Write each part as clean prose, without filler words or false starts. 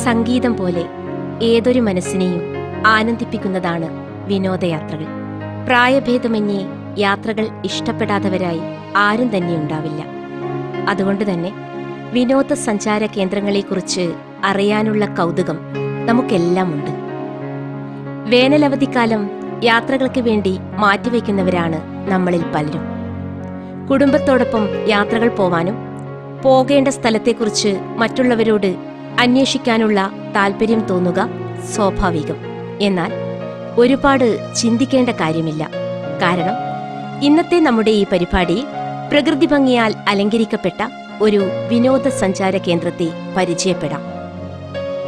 സംഗീതം പോലെ ഏതൊരു മനസ്സിനെയും ആനന്ദിപ്പിക്കുന്നതാണ് വിനോദയാത്രകൾ. പ്രായഭേദമന്യേ യാത്രകൾ ഇഷ്ടപ്പെടാത്തവരായി ആരും തന്നെ ഉണ്ടാവില്ല. അതുകൊണ്ട് തന്നെ വിനോദസഞ്ചാര കേന്ദ്രങ്ങളെക്കുറിച്ച് അറിയാനുള്ള കൗതുകം നമുക്കെല്ലാം ഉണ്ട്. വേനലവധിക്കാലം യാത്രകൾക്ക് വേണ്ടി മാറ്റിവെക്കുന്നവരാണ് നമ്മളിൽ പലരും. കുടുംബത്തോടൊപ്പം യാത്രകൾ പോവാനും പോകേണ്ട സ്ഥലത്തെക്കുറിച്ച് മറ്റുള്ളവരോട് അന്വേഷിക്കാനുള്ള താല്പര്യം തോന്നുക സ്വാഭാവികം. എന്നാൽ ഒരുപാട് ചിന്തിക്കേണ്ട കാര്യമില്ല. കാരണം ഇന്നത്തെ നമ്മുടെ ഈ പരിപാടിയിൽ പ്രകൃതി ഭംഗിയാൽ അലങ്കരിക്കപ്പെട്ട ഒരു വിനോദസഞ്ചാര കേന്ദ്രത്തെ പരിചയപ്പെടാം.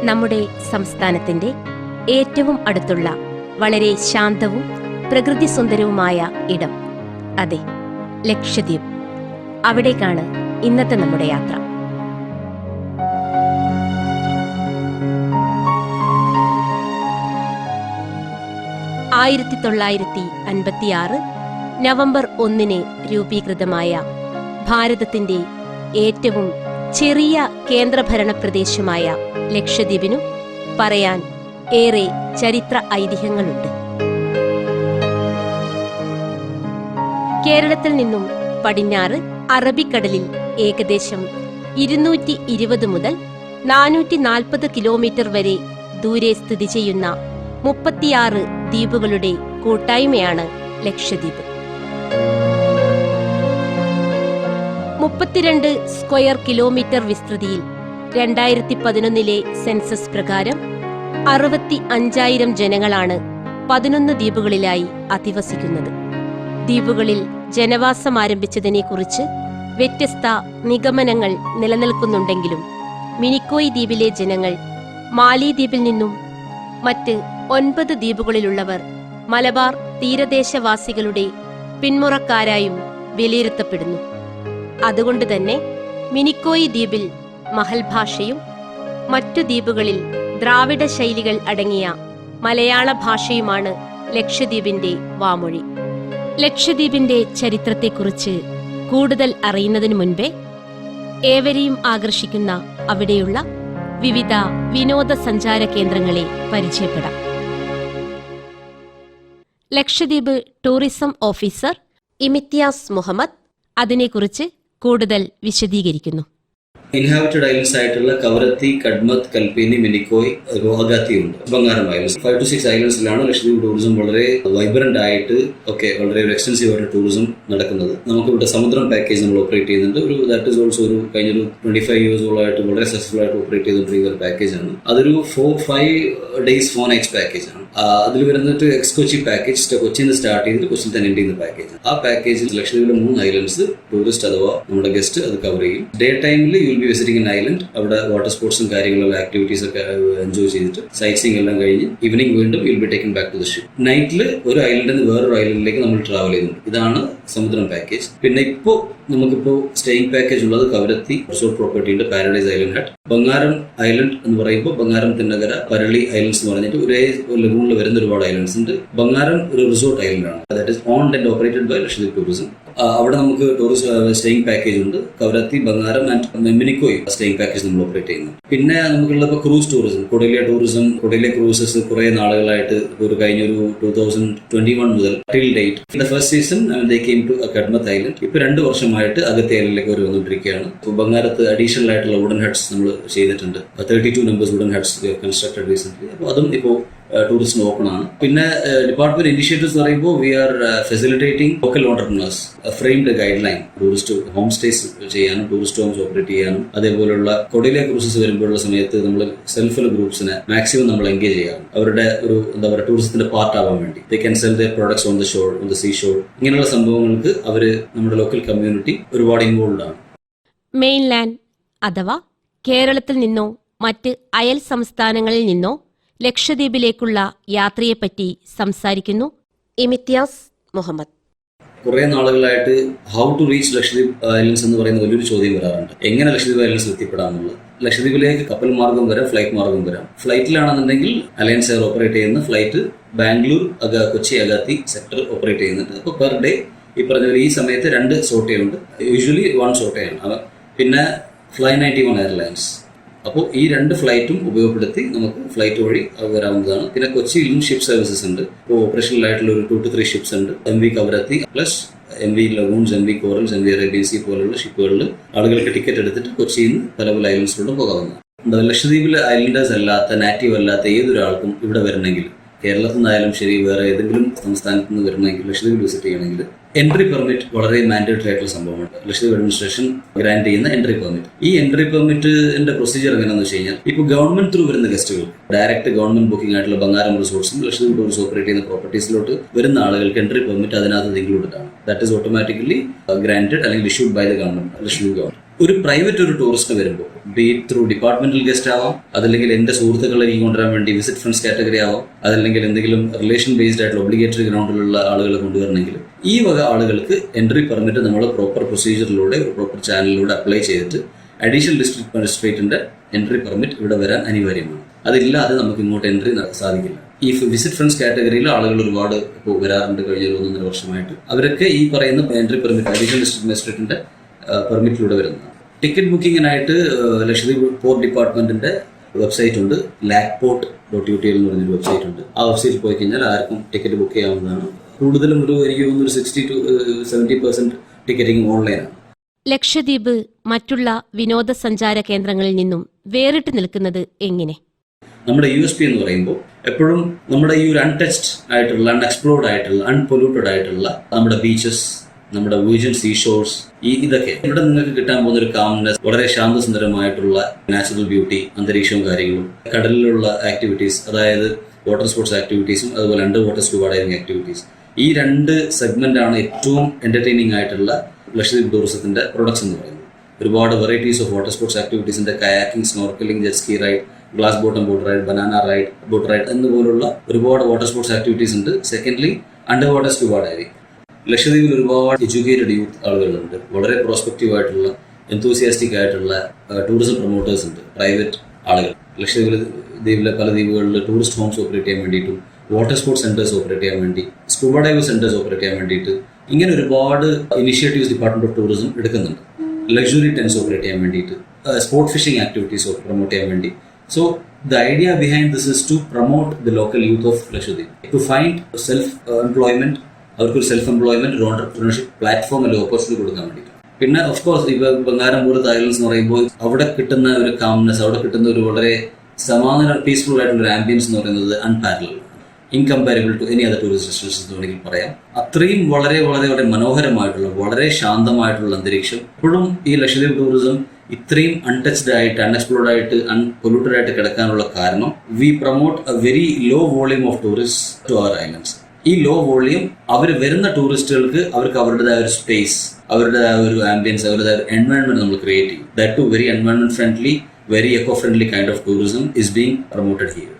നമ്മുടെ സംസ്ഥാനത്തിന്റെ ഏറ്റവും അടുത്തുള്ള വളരെ ശാന്തവും പ്രകൃതി സുന്ദരവുമായ ഇടം, അതെ, ലക്ഷദ്വീപ്. അവിടേക്കാണ് ഇന്നത്തെ നമ്മുടെ യാത്ര. (1956) നവംബർ 1 രൂപീകൃതമായ ഭാരതത്തിന്റെ ഏറ്റവും ചെറിയ കേന്ദ്രഭരണ പ്രദേശമായ ലക്ഷദ്വീപിനു പറയാൻ ഏറെ ചരിത്ര ഐതിഹ്യങ്ങളുണ്ട്. കേരളത്തിൽ നിന്നും പടിഞ്ഞാറ് അറബിക്കടലിൽ ഏകദേശം 220 മുതൽ 440 കിലോമീറ്റർ വരെ ദൂരെ സ്ഥിതി ചെയ്യുന്ന 36 ദ്വീപുകളുടെ കൂട്ടായ്മയാണ് ലക്ഷദ്വീപ്. 32 സ്ക്വയർ കിലോമീറ്റർ വിസ്തൃതിയിൽ 2011 സെൻസസ് പ്രകാരം 65,000 ജനങ്ങളാണ് 11 ദ്വീപുകളിലായി അധിവസിക്കുന്നത്. ദ്വീപുകളിൽ ജനവാസം ആരംഭിച്ചതിനെക്കുറിച്ച് വ്യത്യസ്ത നിഗമനങ്ങൾ നിലനിൽക്കുന്നുണ്ടെങ്കിലും മിനിക്കോയ് ദ്വീപിലെ ജനങ്ങൾ മാലിദ്വീപിൽ നിന്നും മറ്റ് 9 ദ്വീപുകളിലുള്ളവർ മലബാർ തീരദേശവാസികളുടെ പിന്മുറക്കാരായും വിലയിരുത്തപ്പെടുന്നു. അതുകൊണ്ട് തന്നെ മിനിക്കോയ് ദ്വീപിൽ മഹൽ ഭാഷയും മറ്റു ദ്വീപുകളിൽ ദ്രാവിഡ ശൈലികൾ അടങ്ങിയ മലയാള ഭാഷയുമാണ് ലക്ഷദ്വീപിന്റെ വാമൊഴി. ലക്ഷദ്വീപിന്റെ ചരിത്രത്തെക്കുറിച്ച് കൂടുതൽ അറിയുന്നതിനു മുൻപേ ഏവരെയും ആകർഷിക്കുന്ന അവിടെയുള്ള വിവിധ വിനോദസഞ്ചാര കേന്ദ്രങ്ങളെ പരിചയപ്പെടാം. ലക്ഷദ്വീപ് ടൂറിസം ഓഫീസർ ഇമിത്യാസ് മുഹമ്മദ് അതിനെക്കുറിച്ച് കൂടുതൽ വിശദീകരിക്കുന്നു. ഇൻഹാബിറ്റഡ് ഐലൻഡ്സ് ആയിട്ടുള്ള കവരത്തി, കഡ്മത്ത്, കൽപ്പേനി, മിനിക്കോയ്, ഗുവാഹത്തി ഉണ്ട്. ബംഗാരം ഐലൻഡ്സ് 5 to 6 ഐലൻഡ്സിലാണ് ലക്ഷദ്വീപ് ടൂറിസം വളരെ വൈബ്രന്റ് ആയിട്ട് വളരെ എക്സ്റ്റൻസീവ് ആയിട്ട് ടൂറിസം നടക്കുന്നത്. നമുക്ക് ഇവിടെ സമുദ്രം പാക്കേജ് നമ്മൾ ഓപ്പറേറ്റ് ചെയ്യുന്നുണ്ട്. ദാറ്റ് ഈസ് ഓൾസോ കഴിഞ്ഞൊരു 25 years വളരെ സക്സസ്ഫുൾ ആയിട്ട് ഓപ്പറേറ്റ് ചെയ്തുകൊണ്ടിരിക്കുന്ന ഒരു പാക്കേജ് ആണ്. അതൊരു 4-5 days 4 nights പാക്കേജ് ആണ്. അതിൽ വരുന്നിട്ട് എക്സ് കൊച്ചി പാക്കേജ്, കൊച്ചിയിൽ നിന്ന് സ്റ്റാർട്ട് ചെയ്തിട്ട് കൊച്ചിയിൽ തന്നെ എൻഡ് ചെയ്യുന്ന പാക്കേജ്. ആ പാക്കേജിൽ ലക്ഷദ്വീപിലെ 3 ഐലൻഡ്സ് ടൂറിസ്റ്റ് അഥവാ നമ്മുടെ ഗസ്റ്റ് അത് കവർ ചെയ്യും. ഡേ ടൈമിൽ you will be visiting an island. അവിടെ വാട്ടർ സ്പോർട്സും കാര്യങ്ങളുള്ള ആക്ടിവിറ്റീസ് ഒക്കെ എൻജോയ് ചെയ്തിട്ട് സൈറ്റ് സീയിങ് എല്ലാം കഴിഞ്ഞ് ഈവനിങ് വീണ്ടും will be taken back to the ship. നൈറ്റിൽ ഒരു ഐലൻഡിൽ നിന്ന് വേറൊരു ഐലൻഡിലേക്ക് നമ്മൾ ട്രാവൽ ചെയ്യുന്നുണ്ട്. ഇതാണ് സമുദ്രം പാക്കേജ്. പിന്നെ നമുക്കിപ്പോൾ സ്റ്റേയിങ് പാക്കേജ് ഉള്ളത് കവരത്തി റിസോർട്ട് പ്രോപ്പർട്ടി ഉണ്ട്, paradise island hut. Bangaram island എന്ന് പറയുമ്പോൾ ബംഗാരം, തിന്നകര, പരളി ഐലൻഡ്സ് എന്ന് പറഞ്ഞിട്ട് ഒരേ ലഗൂണിൽ വരുന്ന ഒരുപാട് ഐലൻഡ്സ് ഉണ്ട്. ബംഗാരം ഒരു റിസോർട്ട് ഐലൻഡ് ആണ്. That is owned and operated by Lakshadweep tourism. അവിടെ നമുക്ക് ടൂറിസ്റ്റ് സ്റ്റേയിങ് പാക്കേജ് ഉണ്ട്. Kavaratti, Bangaram and Minicoy staying package നമ്മൾ ഓപ്പറേറ്റ് ചെയ്യുന്നു. പിന്നെ നമുക്കുള്ള ക്രൂസ് ടൂറിസം, കൊടൈലെ ക്രൂസസ് കുറെ നാളുകളായിട്ട് ഒരു കഴിഞ്ഞൊരു 2021 മുതൽ till date the first season they came to Kadmat island. ഇപ്പൊ 2 വർഷമായിട്ട് അഗത്തി ഐലൻഡിലേക്ക് അവർ വന്നുകൊണ്ടിരിക്കുകയാണ്. ബംഗാരത്ത് അഡീഷണൽ ആയിട്ടുള്ള വുഡൻ ഹട്ട്സ് നമ്മൾ ചെയ്തിട്ടുണ്ട്. 32 numbers wooden huts constructed recent. അപ്പോൾ അതും ഇപ്പോൾ ടൂറിസ്റ്റിന് ഓപ്പൺ ആണ്. പിന്നെ ഡിപ്പാർട്ട്മെന്റ് ഇനിഷ്യേറ്റീവ്സ് പറയുമ്പോൾ we are facilitating local entrepreneurs framed guideline tourist home stays ചെയ്യാനും ടൂറിസ്റ്റ് ഹോംസ് ഓപ്പറേറ്റ് ചെയ്യാനും അതേപോലുള്ള കൊടൈലെ ക്രൂസസ് വരുമ്പോഴുള്ള സമയത്ത് നമ്മൾ സെൽഫ് ഹെൽപ്പ് ഗ്രൂപ്പ്സിനെ മാക്സിമം നമ്മൾ എൻഗേജ് ചെയ്യാറുണ്ട്. അവരുടെ ഒരു ടൂറിസത്തിന്റെ പാർട്ട് ആവാൻ വേണ്ടി they can sell their products on the shore, on the sea shore. ഇങ്ങനെയുള്ള സംഭവങ്ങൾക്ക് അവർ നമ്മുടെ ലോക്കൽ കമ്മ്യൂണിറ്റി ഒരുപാട് ഇൻവോൾവ് ആണ്. മെയിൻലാൻഡ് അഥവാ കേരളത്തിൽ നിന്നോ മറ്റ് അയൽ സംസ്ഥാനങ്ങളിൽ നിന്നോ ലക്ഷദ്വീപിലേക്കുള്ള യാത്രയെപ്പറ്റി സംസാരിക്കുന്നു ഇമിത്യാസ് മുഹമ്മദ്. കുറെ നാളുകളായിട്ട് how to reach Lakshadweep islands എന്ന് പറയുന്ന വലിയൊരു ചോദ്യം വരാറുണ്ട്. എങ്ങനെ ലക്ഷദ്വീപ് ഐലൻഡ്സ് എത്തിപ്പെടാമെന്നുള്ളത്. ലക്ഷദ്വീപിലേക്ക് കപ്പൽ മാർഗം വരാം, ഫ്ലൈറ്റ് മാർഗം വരാം. ഫ്ലൈറ്റിലാണെന്നുണ്ടെങ്കിൽ അലയൻസ് എയർ ഓപ്പറേറ്റ് ചെയ്യുന്ന flight Bangalore, Kochi, Agatti sector operate ചെയ്യുന്നുണ്ട്. അപ്പോൾ പെർ ഡേ ഈ പറഞ്ഞ പോലെ ഈ സമയത്ത് 2 സോട്ടയുണ്ട്. യൂഷ്വലി 1 സോട്ടയാണ്. പിന്നെ ഫ്ലൈ 91 എയർലൈൻസ്, അപ്പോൾ ഈ 2 ഫ്ലൈറ്റും ഉപയോഗപ്പെടുത്തി നമുക്ക് ഫ്ലൈറ്റ് വഴി വരാവുന്നതാണ്. പിന്നെ കൊച്ചിയിലും ഷിപ്പ് സർവീസസ് ഉണ്ട്. ഇപ്പോൾ ഓപ്പറേഷണൽ ആയിട്ടുള്ള ഒരു 2 to 3 ഷിപ്സ് ഉണ്ട്. MV Kavaratti plus MV lagoons, MV corals, MV Arabian sea പോലുള്ള ഷിപ്പുകളിൽ ആളുകൾക്ക് ടിക്കറ്റ് എടുത്തിട്ട് കൊച്ചിയിൽ നിന്ന് പല പല ഐലൻഡ്സിലൂടെ പോകാവുന്നതാണ്. ലക്ഷദ്വീപിലെ ഐലൻഡേഴ്സ് അല്ലാത്ത, നാറ്റീവ് അല്ലാത്ത ഏതൊരാൾക്കും ഇവിടെ വരണമെങ്കിൽ, കേരളത്തിൽ നിന്നായാലും ശരി, വേറെ ഏതെങ്കിലും സംസ്ഥാനത്ത് നിന്ന് വരണമെങ്കിൽ, ലക്ഷദ്വീപിൽ വിസിറ്റ് ചെയ്യണമെങ്കിൽ എൻട്രി പെർമിറ്റ് വളരെ മാൻഡേറ്ററി ആയിട്ടുള്ള സംഭവമാണ്. ലക്ഷദ്വീപ് അഡ്മിനിസ്ട്രേഷൻ ഗ്രാന്റ് ചെയ്യുന്ന എൻട്രി പെർമിറ്റ്. ഈ എൻട്രി പെർമിറ്റിന്റെ പ്രൊസീജിയർ എങ്ങനെയാണെന്ന് വെച്ച് കഴിഞ്ഞാൽ, ഇപ്പോൾ ഗവൺമെന്റ് ത്രൂ വരുന്ന ഗസ്റ്റുകൾ, ഡയറക്റ്റ് ഗവൺമെന്റ് ബുക്കിംഗ് ആയിട്ടുള്ള ബംഗാരം റിസോർട്സും ലക്ഷദ്വീപ് ടൂറിസം ഓപ്പറേറ്റ് ചെയ്യുന്ന പ്രോപ്പർട്ടീസിലോട്ട് വരുന്ന ആളുകൾക്ക് എൻട്രി പെർമിറ്റ് അതിനകത്ത് ഇൻക്ലൂഡഡ് ആണ്. ദാറ്റ് ഈസ് ഓട്ടോമാറ്റിക്കലി ഗ്രാന്റഡ് അല്ലെങ്കിൽ issued by the government, Lakshadweep government. ഒരു പ്രൈവറ്റ് ഒരു ടൂറിസ്റ്റ് വരുമ്പോൾ, ബി ത്രൂ ഡിപ്പാർട്ട്മെന്റൽ ഗസ്റ്റ് ആവാം, അതല്ലെങ്കിൽ എന്റെ സുഹൃത്തുക്കളെ ഈ കൊണ്ടുവരാൻ വേണ്ടി വിസിറ്റ് ഫ്രണ്ട്സ് കാറ്റഗറി ആവാം, അതല്ലെങ്കിൽ എന്തെങ്കിലും റിലേഷൻ ബേസ്ഡ് ആയിട്ടുള്ള ഒബ്ലിഗേറ്ററി ഗ്രൗണ്ടിലുള്ള ആളുകളെ കൊണ്ടുവരണമെങ്കിൽ ഈ വക ആളുകൾക്ക് എൻട്രി പെർമിറ്റ് നമ്മൾ പ്രോപ്പർ പ്രൊസീജിയറിലൂടെ, പ്രോപ്പർ ചാനലിലൂടെ അപ്ലൈ ചെയ്തിട്ട് അഡീഷണൽ ഡിസ്ട്രിക്ട് മജിസ്ട്രേറ്റിന്റെ എൻട്രി പെർമിറ്റ് ഇവിടെ വരാൻ അനിവാര്യമാണ്. അതില്ലാതെ നമുക്ക് ഇങ്ങോട്ട് എൻട്രി സാധിക്കില്ല. ഈ വിസിറ്റ് ഫ്രണ്ട്സ് കാറ്റഗറിയിൽ ആളുകൾ ഒരുപാട് ഇപ്പോൾ വരാറുണ്ട് കഴിഞ്ഞ 1.5 വർഷമായിട്ട്. അവരൊക്കെ ഈ പറയുന്ന എൻട്രി പെർമിറ്റ് അഡീഷണൽ ഡിസ്ട്രിക്ട് മജിസ്ട്രേറ്റിന്റെ പെർമിറ്റിലൂടെ വരുന്നതാണ്. ടിക്കറ്റ് ബുക്കിങ്ങിനായിട്ട് ലക്ഷദ്വീപ് പോർട്ട് ഡിപ്പാർട്ട്മെന്റിന്റെ വെബ്സൈറ്റ് ഉണ്ട്, lakport.utl എന്ന് പറഞ്ഞൊരു വെബ്സൈറ്റ് ഉണ്ട്. ആ വെബ്സൈറ്റിൽ പോയി കഴിഞ്ഞാൽ ആർക്കും ടിക്കറ്റ് ബുക്ക് ചെയ്യാവുന്നതാണ്. കൂടുതലും എനിക്ക് തോന്നുന്നു 60 to 70% ടിക്കറ്റിംഗ് ഓൺലൈനാണ്. ലക്ഷദ്വീപ് മറ്റുള്ള വിനോദസഞ്ചാര കേന്ദ്രങ്ങളിൽ നിന്നും വേറിട്ട് നിൽക്കുന്നത് എങ്ങനെ? നമ്മുടെ USP എന്ന് പറയുമ്പോൾ എപ്പോഴും നമ്മുടെ ഈ ഒരു അൺടച്ച്ഡ് ആയിട്ടുള്ള, അൺഎക്സ്പ്ലോർഡ് ആയിട്ടുള്ള, അൺപൊല്യൂട്ടഡ് ആയിട്ടുള്ള നമ്മുടെ ബീച്ചസ്, നമ്മുടെ വിർജിൻ സീഷോർസ്, ഇതൊക്കെ ഇവിടെ നിങ്ങൾക്ക് കിട്ടാൻ പോകുന്ന ഒരു കാംനെസ്, വളരെ ശാന്തസുന്ദരമായിട്ടുള്ള നാച്ചുറൽ ബ്യൂട്ടി, അന്തരീക്ഷവും കാര്യങ്ങളും, കടലിലുള്ള ആക്ടിവിറ്റീസ്, അതായത് വാട്ടർ സ്പോർട്സ് ആക്ടിവിറ്റീസും അതുപോലെ under water scuba diving activities, ഈ 2 സെഗ്മെന്റാണ് ഏറ്റവും എന്റർടൈനിങ് ആയിട്ടുള്ള ലക്ഷദ്വീപ് ടൂറിസത്തിന്റെ പ്രൊഡക്ട്സ് എന്ന് പറയുന്നത്. ഒരുപാട് വെറൈറ്റീസ് ഓഫ് വാട്ടർ സ്പോർട്സ് ആക്ടിവിറ്റീസിന്റെ kayaking, snorkelling, jet ski ride, glass bottom boat ride, banana ride, boat ride എന്നുപോലുള്ള ഒരുപാട് വാട്ടർ സ്പോർട്സ് ആക്ടിവിറ്റീസ് ഉണ്ട്. Secondly underwater scuba diving. ലക്ഷദ്വീപിൽ ഒരുപാട് എഡ്യൂക്കേറ്റഡ് യൂത്ത് ആളുകളുണ്ട്, വളരെ പ്രോസ്പെക്റ്റീവ് ആയിട്ടുള്ള, എന്തൂസിയാസ്റ്റിക് ആയിട്ടുള്ള ടൂറിസം പ്രൊമോട്ടേഴ്സ് ഉണ്ട്, പ്രൈവറ്റ് ആളുകൾ. ലക്ഷദ്വീപിലെ പല ദ്വീപുകളിൽ ടൂറിസ്റ്റ് ഹോംസ് ഓപ്പറേറ്റ് ചെയ്യാൻ വേണ്ടിയിട്ടും, വാട്ടർ സ്പോർട്സ് സെന്റേഴ്സ് ഓപ്പറേറ്റ് ചെയ്യാൻ വേണ്ടി, സ്കൂബ ഡൈവ് സെന്റേഴ്സ് ഓപ്പറേറ്റ് ചെയ്യാൻ വേണ്ടിയിട്ട് ഇങ്ങനെ ഒരുപാട് ഇനിഷ്യേറ്റീവ്സ് ഡിപ്പാർട്ട്മെന്റ് ഓഫ് ടൂറിസം എടുക്കുന്നുണ്ട്. ലക്ഷറി ടെൻസ് ഓപ്പറേറ്റ് ചെയ്യാൻ വേണ്ടിയിട്ട്, സ്പോർട്ട് ഫിഷിംഗ് ആക്ടിവിറ്റീസ് പ്രൊമോട്ട് ചെയ്യാൻ വേണ്ടി. So the idea behind this is to promote the local youth of Lakshadweep, to find self-employment, അവർക്കൊരു സെൽഫ് എംപ്ലോയ്മെന്റ്, ഒരു ഓണ്ടർപ്രണർഷിപ്പ് പ്ലാറ്റ്ഫോം അല്ലെങ്കിൽ opportunity കൊടുക്കാൻ വേണ്ടിയിട്ട്. പിന്നെ ഓഫ് കോഴ്സ് ഇപ്പോൾ ബംഗാരം പോലത്തെ ഐലൻഡ്സ് എന്ന് പറയുമ്പോൾ അവിടെ കിട്ടുന്ന ഒരു കാംനെസ്, അവിടെ കിട്ടുന്ന ഒരു വളരെ സമാധാന പീസ്ഫുൾ ആയിട്ടുള്ള ഒരു ആംബിയൻസ് എന്ന് പറയുന്നത് unparallel, incomparable to any other tourist destinations എന്ന് വേണമെങ്കിൽ പറയാം. അത്രയും വളരെ വളരെ വളരെ മനോഹരമായിട്ടുള്ള, വളരെ ശാന്തമായിട്ടുള്ള അന്തരീക്ഷം. ഇപ്പോഴും ഈ ലക്ഷദ്വീപ് ടൂറിസം ഇത്രയും അൺടച്ച്ഡ് ആയിട്ട്, അൺഎക്സ്പ്ലോർഡ് ആയിട്ട്, അൺപൊല്യൂട്ടഡ് ആയിട്ട് കിടക്കാനുള്ള കാരണം we promote a very low volume of tourist to our islands. ഈ ലോ വോളിയം അവർ വരുന്ന ടൂറിസ്റ്റുകൾക്ക് അവർക്ക് അവരുടേതായ ഒരു സ്പേസ്, അവരുടേതായ ഒരു ആംബിയൻസ്, അവരുടേതായ ഒരു എൻവയോൺമെന്റ് നമ്മൾ ക്രിയേറ്റ് ചെയ്യും. That to very environment friendly, very eco friendly kind of tourism is being promoted here.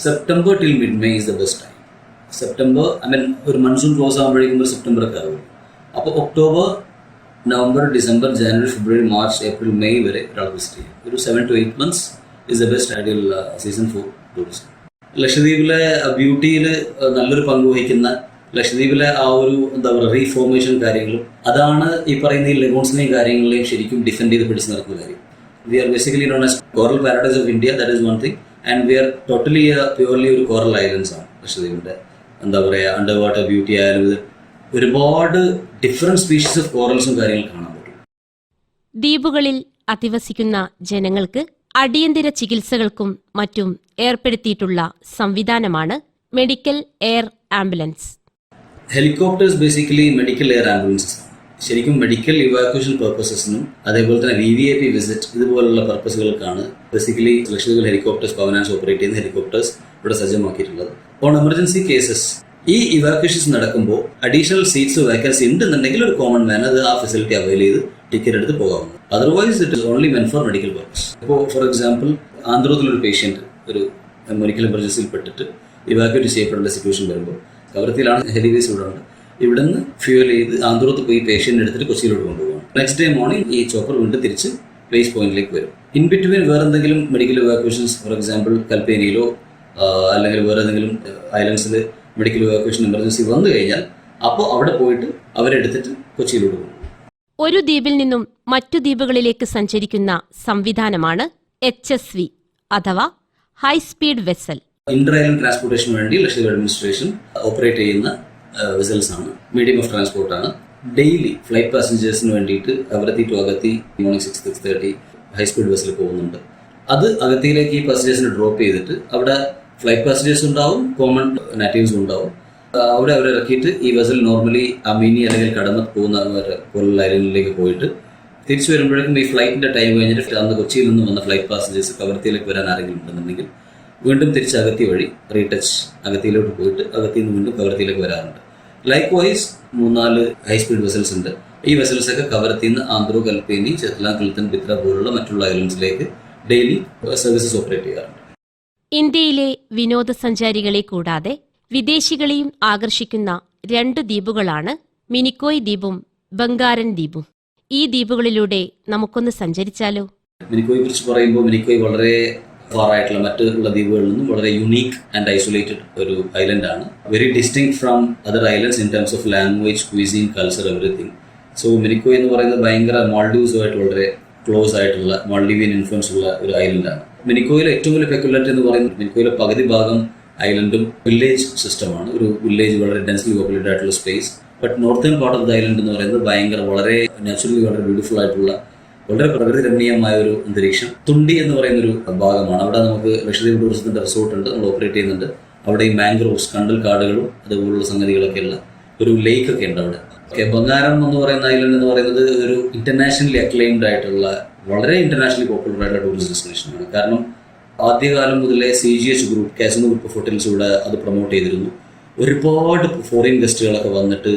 September till mid May is the best time. September ഒരു മൺസൂൺ ക്ലോസ് ആകുമ്പോഴേക്കും ഒരു സെപ്റ്റംബർ ഒക്കെ ആകും. അപ്പോൾ ഒക്ടോബർ, നവംബർ, ഡിസംബർ, ജനുവരി, ഫെബ്രുവരി, March, April, May വരെ ഒരാൾ വിസിറ്റ് ചെയ്യും. ഒരു 7 to 8 months is the best ideal season for tourism. ലക്ഷദ്വീപിലെ ബ്യൂട്ടിയിൽ നല്ലൊരു പങ്ക് വഹിക്കുന്ന, ലക്ഷദ്വീപിലെ ആ ഒരു എന്താ പറയുക റീഫോർമേഷൻ കാര്യങ്ങളും, അതാണ് ഈ പറയുന്ന ഈ ലഗൂൺസിനെയും കാര്യങ്ങളെയും ശരിക്കും ഡിഫെൻഡ് ചെയ്ത് പിടിച്ച് നടക്കുന്ന കാര്യം. We are basically known as coral paradise of India, that is one thing. And we are totally purely ഒരു കോറൽ ഐലൻഡ്സ് ആണ് ലക്ഷദ്വീപിന്റെ. എന്താ പറയുക, അണ്ടർ വാട്ടർ ബ്യൂട്ടി ആയാലും ഇത് ഒരുപാട് ഡിഫറെന്റ് സ്പീഷീസ് ഓഫ് കോറൽസും കാര്യങ്ങളും കാണാൻ പറ്റും. ദ്വീപുകളിൽ അധിവസിക്കുന്ന ജനങ്ങൾക്ക് അടിയന്തര ചികിത്സകൾക്കും മറ്റും ഏർപ്പെടുത്തിയിട്ടുള്ള സംവിധാനമാണ് medical air ambulance. Helicopters basically medical air ambulances ശരിക്കും മെഡിക്കൽ ഇവാക്വേഷൻ പർപ്പസസിനും അതേപോലെ തന്നെ VVIP വിസിറ്റ് ഇതുപോലുള്ള പർപ്പസുകൾക്കാണ് ബേസിക്കലി ലക്ഷദ്വീപിൽ ഹെലികോപ്റ്റേഴ്സ്, പവനാൻസ് ഓപ്പറേറ്റ് ചെയ്യുന്ന ഹെലികോപ്റ്റേഴ്സ് ഇവിടെ സജ്ജമാക്കിയിട്ടുള്ളത്. ഓൺ എമർജൻസി കേസസ് ഈ ഇവാക്വേഷൻസ് നടക്കുമ്പോൾ അഡീഷണൽ സീറ്റ്സ് വേക്കൻസി ഉണ്ടെന്നുണ്ടെങ്കിൽ ഒരു കോമൺ മാൻ അത് ആ ഫെസിലിറ്റി അവൈൽ ചെയ്ത് ടിക്കറ്റ് എടുത്ത് പോകാവുന്നത്. Otherwise it is only meant for medical purpose. ഇപ്പോൾ ഫോർ എക്സാമ്പിൾ ആന്ധ്രത്തിലൊരു പേഷ്യന്റ് ഒരു മെഡിക്കൽ എമർജൻസിയിൽ പെട്ടിട്ട് ഇവാക്വേറ്റ് ചെയ്യപ്പെടേണ്ട സിറ്റുവേഷൻ വരുമ്പോൾ, കവരത്തിയിലാണ് ഹെലിവേസ് ഇവിടെ ഉണ്ട്, ഇവിടെ നിന്ന് ഫ്യൂൽ ചെയ്ത് ആന്ധ്രത്ത് പോയി പേഷ്യന്റ് എടുത്തിട്ട് കൊച്ചിയിലോട്ട് കൊണ്ടുപോകണം. നെക്സ്റ്റ് ഡേ മോർണിംഗ് ഈ ചോപ്പർ വീണ്ടും തിരിച്ച് പ്ലേസ് പോയിന്റിലേക്ക് വരും. ഇൻ ബിറ്റ്വീൻ വേറെ എന്തെങ്കിലും മെഡിക്കൽ ഇവാക്വേഷൻസ്, ഫോർ എക്സാമ്പിൾ കൽപ്പേനിയിലോ അല്ലെങ്കിൽ വേറെ ഏതെങ്കിലും ഐലൻഡ്സിൽ മെഡിക്കൽ ഇവാക്വേഷൻ എമർജൻസി വന്നു കഴിഞ്ഞാൽ അപ്പോൾ അവിടെ പോയിട്ട് അവരെടുത്തിട്ട് കൊച്ചിയിലോട്ട് പോകും. ഒരു ദ്വീപിൽ നിന്നും മറ്റു ദ്വീപുകളിലേക്ക് സഞ്ചരിക്കുന്ന സംവിധാനമാണ് HSV അഥവാ high speed vessel. Inter island ട്രാൻസ്പോർട്ടേഷന് വേണ്ടി ലക്ഷദ്വീപ് അഡ്മിനിസ്ട്രേഷൻ ഓപ്പറേറ്റ് ചെയ്യുന്ന വെസൽസ് ആണ്. മീഡിയം ഓഫ് ട്രാൻസ്പോർട്ട് ആണ്. ഡെയിലി ഫ്ലൈറ്റ് പാസഞ്ചേഴ്സിന് വേണ്ടിയിട്ട് Kavaratti to Agatti morning 6:30 high speed vessel പോകുന്നുണ്ട്. അത് അഗത്തിയിലേക്ക് ഈ പാസഞ്ചേഴ്സിനെ ഡ്രോപ്പ് ചെയ്തിട്ട് അവിടെ ഫ്ലൈറ്റ് പാസഞ്ചേഴ്സ് ഉണ്ടാവും, കോമൺ നാറ്റീവ്സും ഉണ്ടാവും. അവിടെ അവരെ ഇറക്കിയിട്ട് ഈ വെസൽ നോർമലി അമീനി അല്ലെങ്കിൽ കടമത്ത് പോകുന്ന കൊല്ലം ഐലൻഡിലേക്ക് പോയിട്ട് തിരിച്ചു വരുമ്പോഴേക്കും ഈ ഫ്ലൈറ്റിന്റെ ടൈം കഴിഞ്ഞിട്ട് അന്ന് കൊച്ചിയിൽ നിന്ന് വന്ന ഫ്ലൈറ്റ് പാസഞ്ചേഴ്സ് കവരത്തിയിലേക്ക് വരാൻ ആരെങ്കിലും ഉണ്ടെന്നുണ്ടെങ്കിൽ വീണ്ടും തിരിച്ച് അഗത്തി വഴി റീടച്ച് അഗത്തിയിലോട്ട് പോയിട്ട് അഗത്തിയിൽ നിന്ന് വീണ്ടും കവരത്തിയിലേക്ക് വരാറുണ്ട്. Like 3-4 high speed vessels ഉണ്ട്. ഈ വെസൽസ് ഒക്കെ കവരത്തിൽ നിന്ന് ആന്ധ്രു, കൽപ്പേനി, ചെത്ലാം, കിൽത്തൻ, ബിത്ര പോലുള്ള മറ്റുള്ള ഐലൻഡ്സിലേക്ക് ഡെയിലി സർവീസസ് ഓപ്പറേറ്റ് ചെയ്യാറുണ്ട്. ഇന്ത്യയിലെ വിനോദസഞ്ചാരികളെ കൂടാതെ വിദേശികളെയും ആകർഷിക്കുന്ന 2 ദ്വീപുകളാണ് മിനിക്കോയ് ദ്വീപും ബംഗാരൻ ദ്വീപും. ഈ ദ്വീപുകളിലൂടെ നമുക്കൊന്ന് സഞ്ചരിച്ചാലോ? മിനിക്കോയെ കുറിച്ച് പറയുമ്പോൾ മിനിക്കോയ് വളരെ ഫാർ ആയിട്ടുള്ള മറ്റുള്ള ദ്വീപുകളിൽ നിന്നും വളരെ യുണീക്ക് ആൻഡ് ഐസൊലേറ്റഡ് ഒരു ഐലൻഡാണ്. Very distinct from other islands in terms of language, cuisine, culture, everything. So Minicoy എന്ന് പറയുന്നത് ഭയങ്കര മാൾഡീവ്സുമായിട്ട് വളരെ ക്ലോസ് ആയിട്ടുള്ള മാൾഡീവിയൻ ഇൻഫ്ലുവൻസ് ഉള്ള ഒരു ഐലൻഡാണ്. മിനിക്കോയിലെ ഏറ്റവും വലിയ പെക്യുലാരിറ്റി എന്ന് പറയുന്നത് മിനിക്കോയിലെ പകുതി ഭാഗം ഐലൻഡും വില്ലേജ് സിസ്റ്റമാണ്. ഒരു വില്ലേജ് വളരെ ഡെൻസ്ലി പോപ്പുലേറ്റഡ് ആയിട്ടുള്ള space. But northern part of the island എന്ന് പറയുന്നത് ഭയങ്കര വളരെ നാച്ചുറലി വളരെ ബ്യൂട്ടിഫുൾ ആയിട്ടുള്ള വളരെ പ്രകൃതി രമണീയമായ ഒരു അന്തരീക്ഷം. തുണ്ടി എന്ന് പറയുന്ന ഒരു ഭാഗമാണ്. അവിടെ നമുക്ക് ലക്ഷദ്വീപ് ടൂറിസത്തിന്റെ റിസോർട്ട് ഉണ്ട്, നമ്മൾ ഓപ്പറേറ്റ് ചെയ്യുന്നുണ്ട്. അവിടെ ഈ മാംഗ്രോവ്സ്, കണ്ടൽ കാടുകളും അതുപോലുള്ള സംഗതികളൊക്കെ ഉള്ള ഒരു ലേക്ക് ഒക്കെ ഉണ്ട് അവിടെ. ബംഗാരം എന്ന് പറയുന്ന ഐലൻഡ് എന്ന് പറയുന്നത് ഒരു ഇന്റർനാഷണലി അക്ലെയിംഡ് ആയിട്ടുള്ള വളരെ ഇന്റർനാഷണലി പോപ്പുലർ ആയിട്ടുള്ള ടൂറിസ്റ്റ് ഡെസ്റ്റിനേഷനാണ്. കാരണം ആദ്യകാലം മുതലേ CGH group, casino group of hotels ഇവിടെ അത് പ്രൊമോട്ട് ചെയ്തിരുന്നു. ഒരുപാട് ഫോറിൻ ഗസ്റ്റുകളൊക്കെ വന്നിട്ട്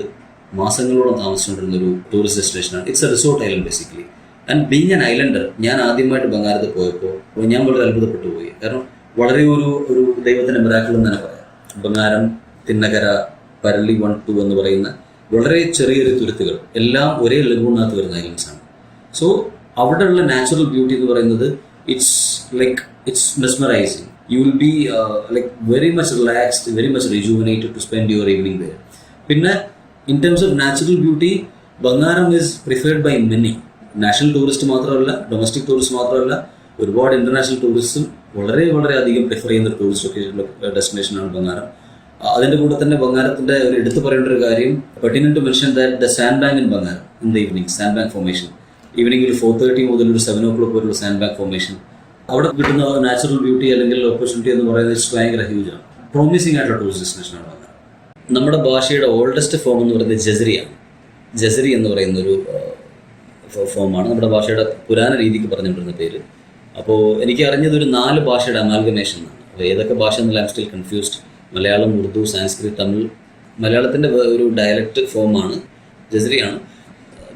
മാസങ്ങളോളം താമസിച്ചുകൊണ്ടിരുന്ന ഒരു ടൂറിസ്റ്റ് ഡെസ്റ്റിനേഷനാണ്. It's a resort island basically. And being an islander, ഞാൻ ആദ്യമായിട്ട് ബംഗാരത്ത് പോയപ്പോൾ ഞാൻ വളരെ അത്ഭുതപ്പെട്ടു പോയി. കാരണം വളരെ ഒരു ദൈവത്തിന്റെ മിറാക്കിൾ എന്ന് തന്നെ പറയാം. ബംഗാരം, തിന്നകര, പരളി 1, 2 എന്ന് പറയുന്ന വളരെ ചെറിയ തുരുത്തുകൾ എല്ലാം ഒരേ ലഘുവിനകത്ത് വരുന്ന ഐലൻഡ്സ് ആണ്. സോ അവിടെയുള്ള നാച്ചുറൽ ബ്യൂട്ടി എന്ന് പറയുന്നത് it's mesmerizing. You will be very much relaxed, very much rejuvenated to spend your evening there. Pinna in terms of natural beauty, Bangaram is preferred by many. National tourist മാത്രമല്ല, domestic tourist മാത്രമല്ല, ഒരുപാട് international ടൂറിസ്റ്റും വളരെ വളരെ അധികം prefer ചെയ്യുന്ന tourist ഡെസ്റ്റിനേഷനാണ് Bangaram. അതിന്റെ കൂടെ തന്നെ ബംഗാരത്തിന്റെ ഒരു എടുത്തു പറയേണ്ട ഒരു കാര്യം, pertinent to mention that the sandbank in Bangaram in the evening, sandbank formation, ഈവനിങ്ങിൽ 4:30 മുതൽ ഒരു 7 o'clock വരെയുള്ള സാൻഡ്ബാങ്ക് ഫോർമേഷൻ, അവിടെ കിട്ടുന്ന നാച്ചുറൽ ബ്യൂട്ടി അല്ലെങ്കിൽ ഓപ്പർച്യൂണിറ്റി എന്ന് പറയുന്നത് ഭയങ്കര ഹ്യൂജാണ്. പ്രോമിസിംഗ് ആയിട്ടുള്ള ടൂറിസ്റ്റ് ഡെസ്റ്റിനേഷനാണ് ബംഗാരം. നമ്മുടെ ഭാഷയുടെ ഓൾഡസ്റ്റ് ഫോം എന്ന് പറയുന്നത് ജസരിയാണ്. ജസരി എന്ന് പറയുന്ന ഒരു ഫോമാണ് നമ്മുടെ ഭാഷയുടെ പുരാന രീതിക്ക് പറഞ്ഞുകൊണ്ടിരുന്ന പേര്. അപ്പോൾ എനിക്ക് അറിഞ്ഞത് ഒരു 4 ഭാഷയുടെ അമാൽഗമേഷൻ ആണ്. അപ്പോൾ ഏതൊക്കെ ഭാഷ എന്നുള്ള I am still confused. Malayalam, Urdu, Sanskrit, Tamil. മലയാളത്തിൻ്റെ ഒരു ഡയലക്റ്റ് ഫോമാണ് ജസരിയാണ്.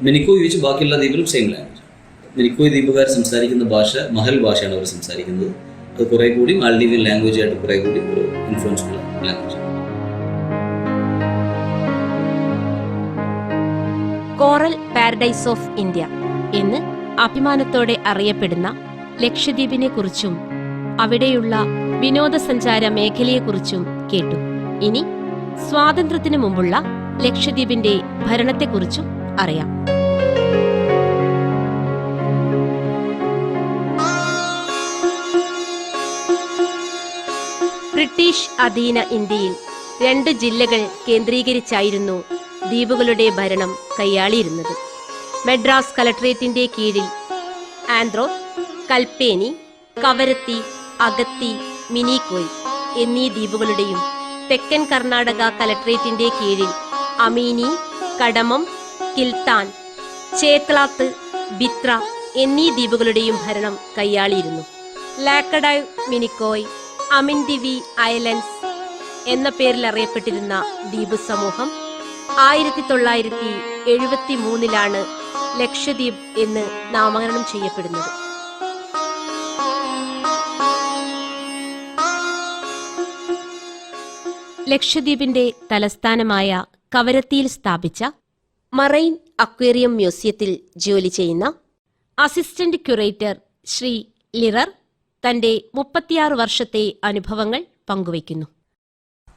മിനിക്കോയ് ഒഴിച്ച് ബാക്കിയുള്ള ദ്വീപിലും സെയിം ലാംഗ്വേജ്. മിനിക്കോയ് ദ്വീപുകാർ സംസാരിക്കുന്ന ഭാഷ മഹൽ ഭാഷയാണ് അവർ സംസാരിക്കുന്നത്. അത് കുറേ കൂടി മാൽഡീവിയൻ ലാംഗ്വേജ് ആയിട്ട് കുറേ കൂടി ഒരു ഇൻഫ്ലുവൻസ് ഉള്ള language. Coral paradise of India എന്ന് അഭിമാനത്തോടെ അറിയപ്പെടുന്ന ലക്ഷദ്വീപിനെ കുറിച്ചും അവിടെയുള്ള വിനോദസഞ്ചാര മേഖലയെക്കുറിച്ചും കേട്ടു. ഇനി സ്വാതന്ത്ര്യത്തിനു മുമ്പുള്ള ലക്ഷദ്വീപിന്റെ ഭരണത്തെക്കുറിച്ചും അറിയാം. ബ്രിട്ടീഷ് അധീന ഇന്ത്യയിൽ 2 ജില്ലകൾ കേന്ദ്രീകരിച്ചായിരുന്നു ദ്വീപുകളുടെ ഭരണം കൈയാളിയിരുന്നത്. മദ്രാസ് കളക്ടറേറ്റിന്റെ കീഴിൽ ആന്ധ്രോ, കൽപ്പേനി, കവരത്തി, അഗത്തി, മിനിക്കോയ് എന്നീ ദ്വീപുകളുടെയും തെക്കൻ കർണാടക കളക്ടറേറ്റിന്റെ കീഴിൽ അമീനി, കടമം, കിൽത്താൻ, ചേത്ലാത്ത്, ബിത്ര എന്നീ ദ്വീപുകളുടെയും ഭരണം കൈയാളിയിരുന്നു. ലാക്കഡൈവ്, മിനിക്കോയ്, അമിൻദിവി ഐലൻഡ്സ് എന്ന പേരിൽ അറിയപ്പെട്ടിരുന്ന ദ്വീപ് സമൂഹം 1973 ലക്ഷദ്വീപ് എന്ന് നാമകരണം ചെയ്യപ്പെടുന്നത്. ലക്ഷദ്വീപിന്റെ തലസ്ഥാനമായ കവരത്തിയിൽ സ്ഥാപിച്ച മറൈൻ അക്വേറിയം മ്യൂസിയത്തിൽ ജോലി ചെയ്യുന്ന അസിസ്റ്റന്റ് ക്യൂറേറ്റർ ശ്രീ ലിറർ തന്റെ 36 വർഷത്തെ അനുഭവങ്ങൾ പങ്കുവയ്ക്കുന്നു.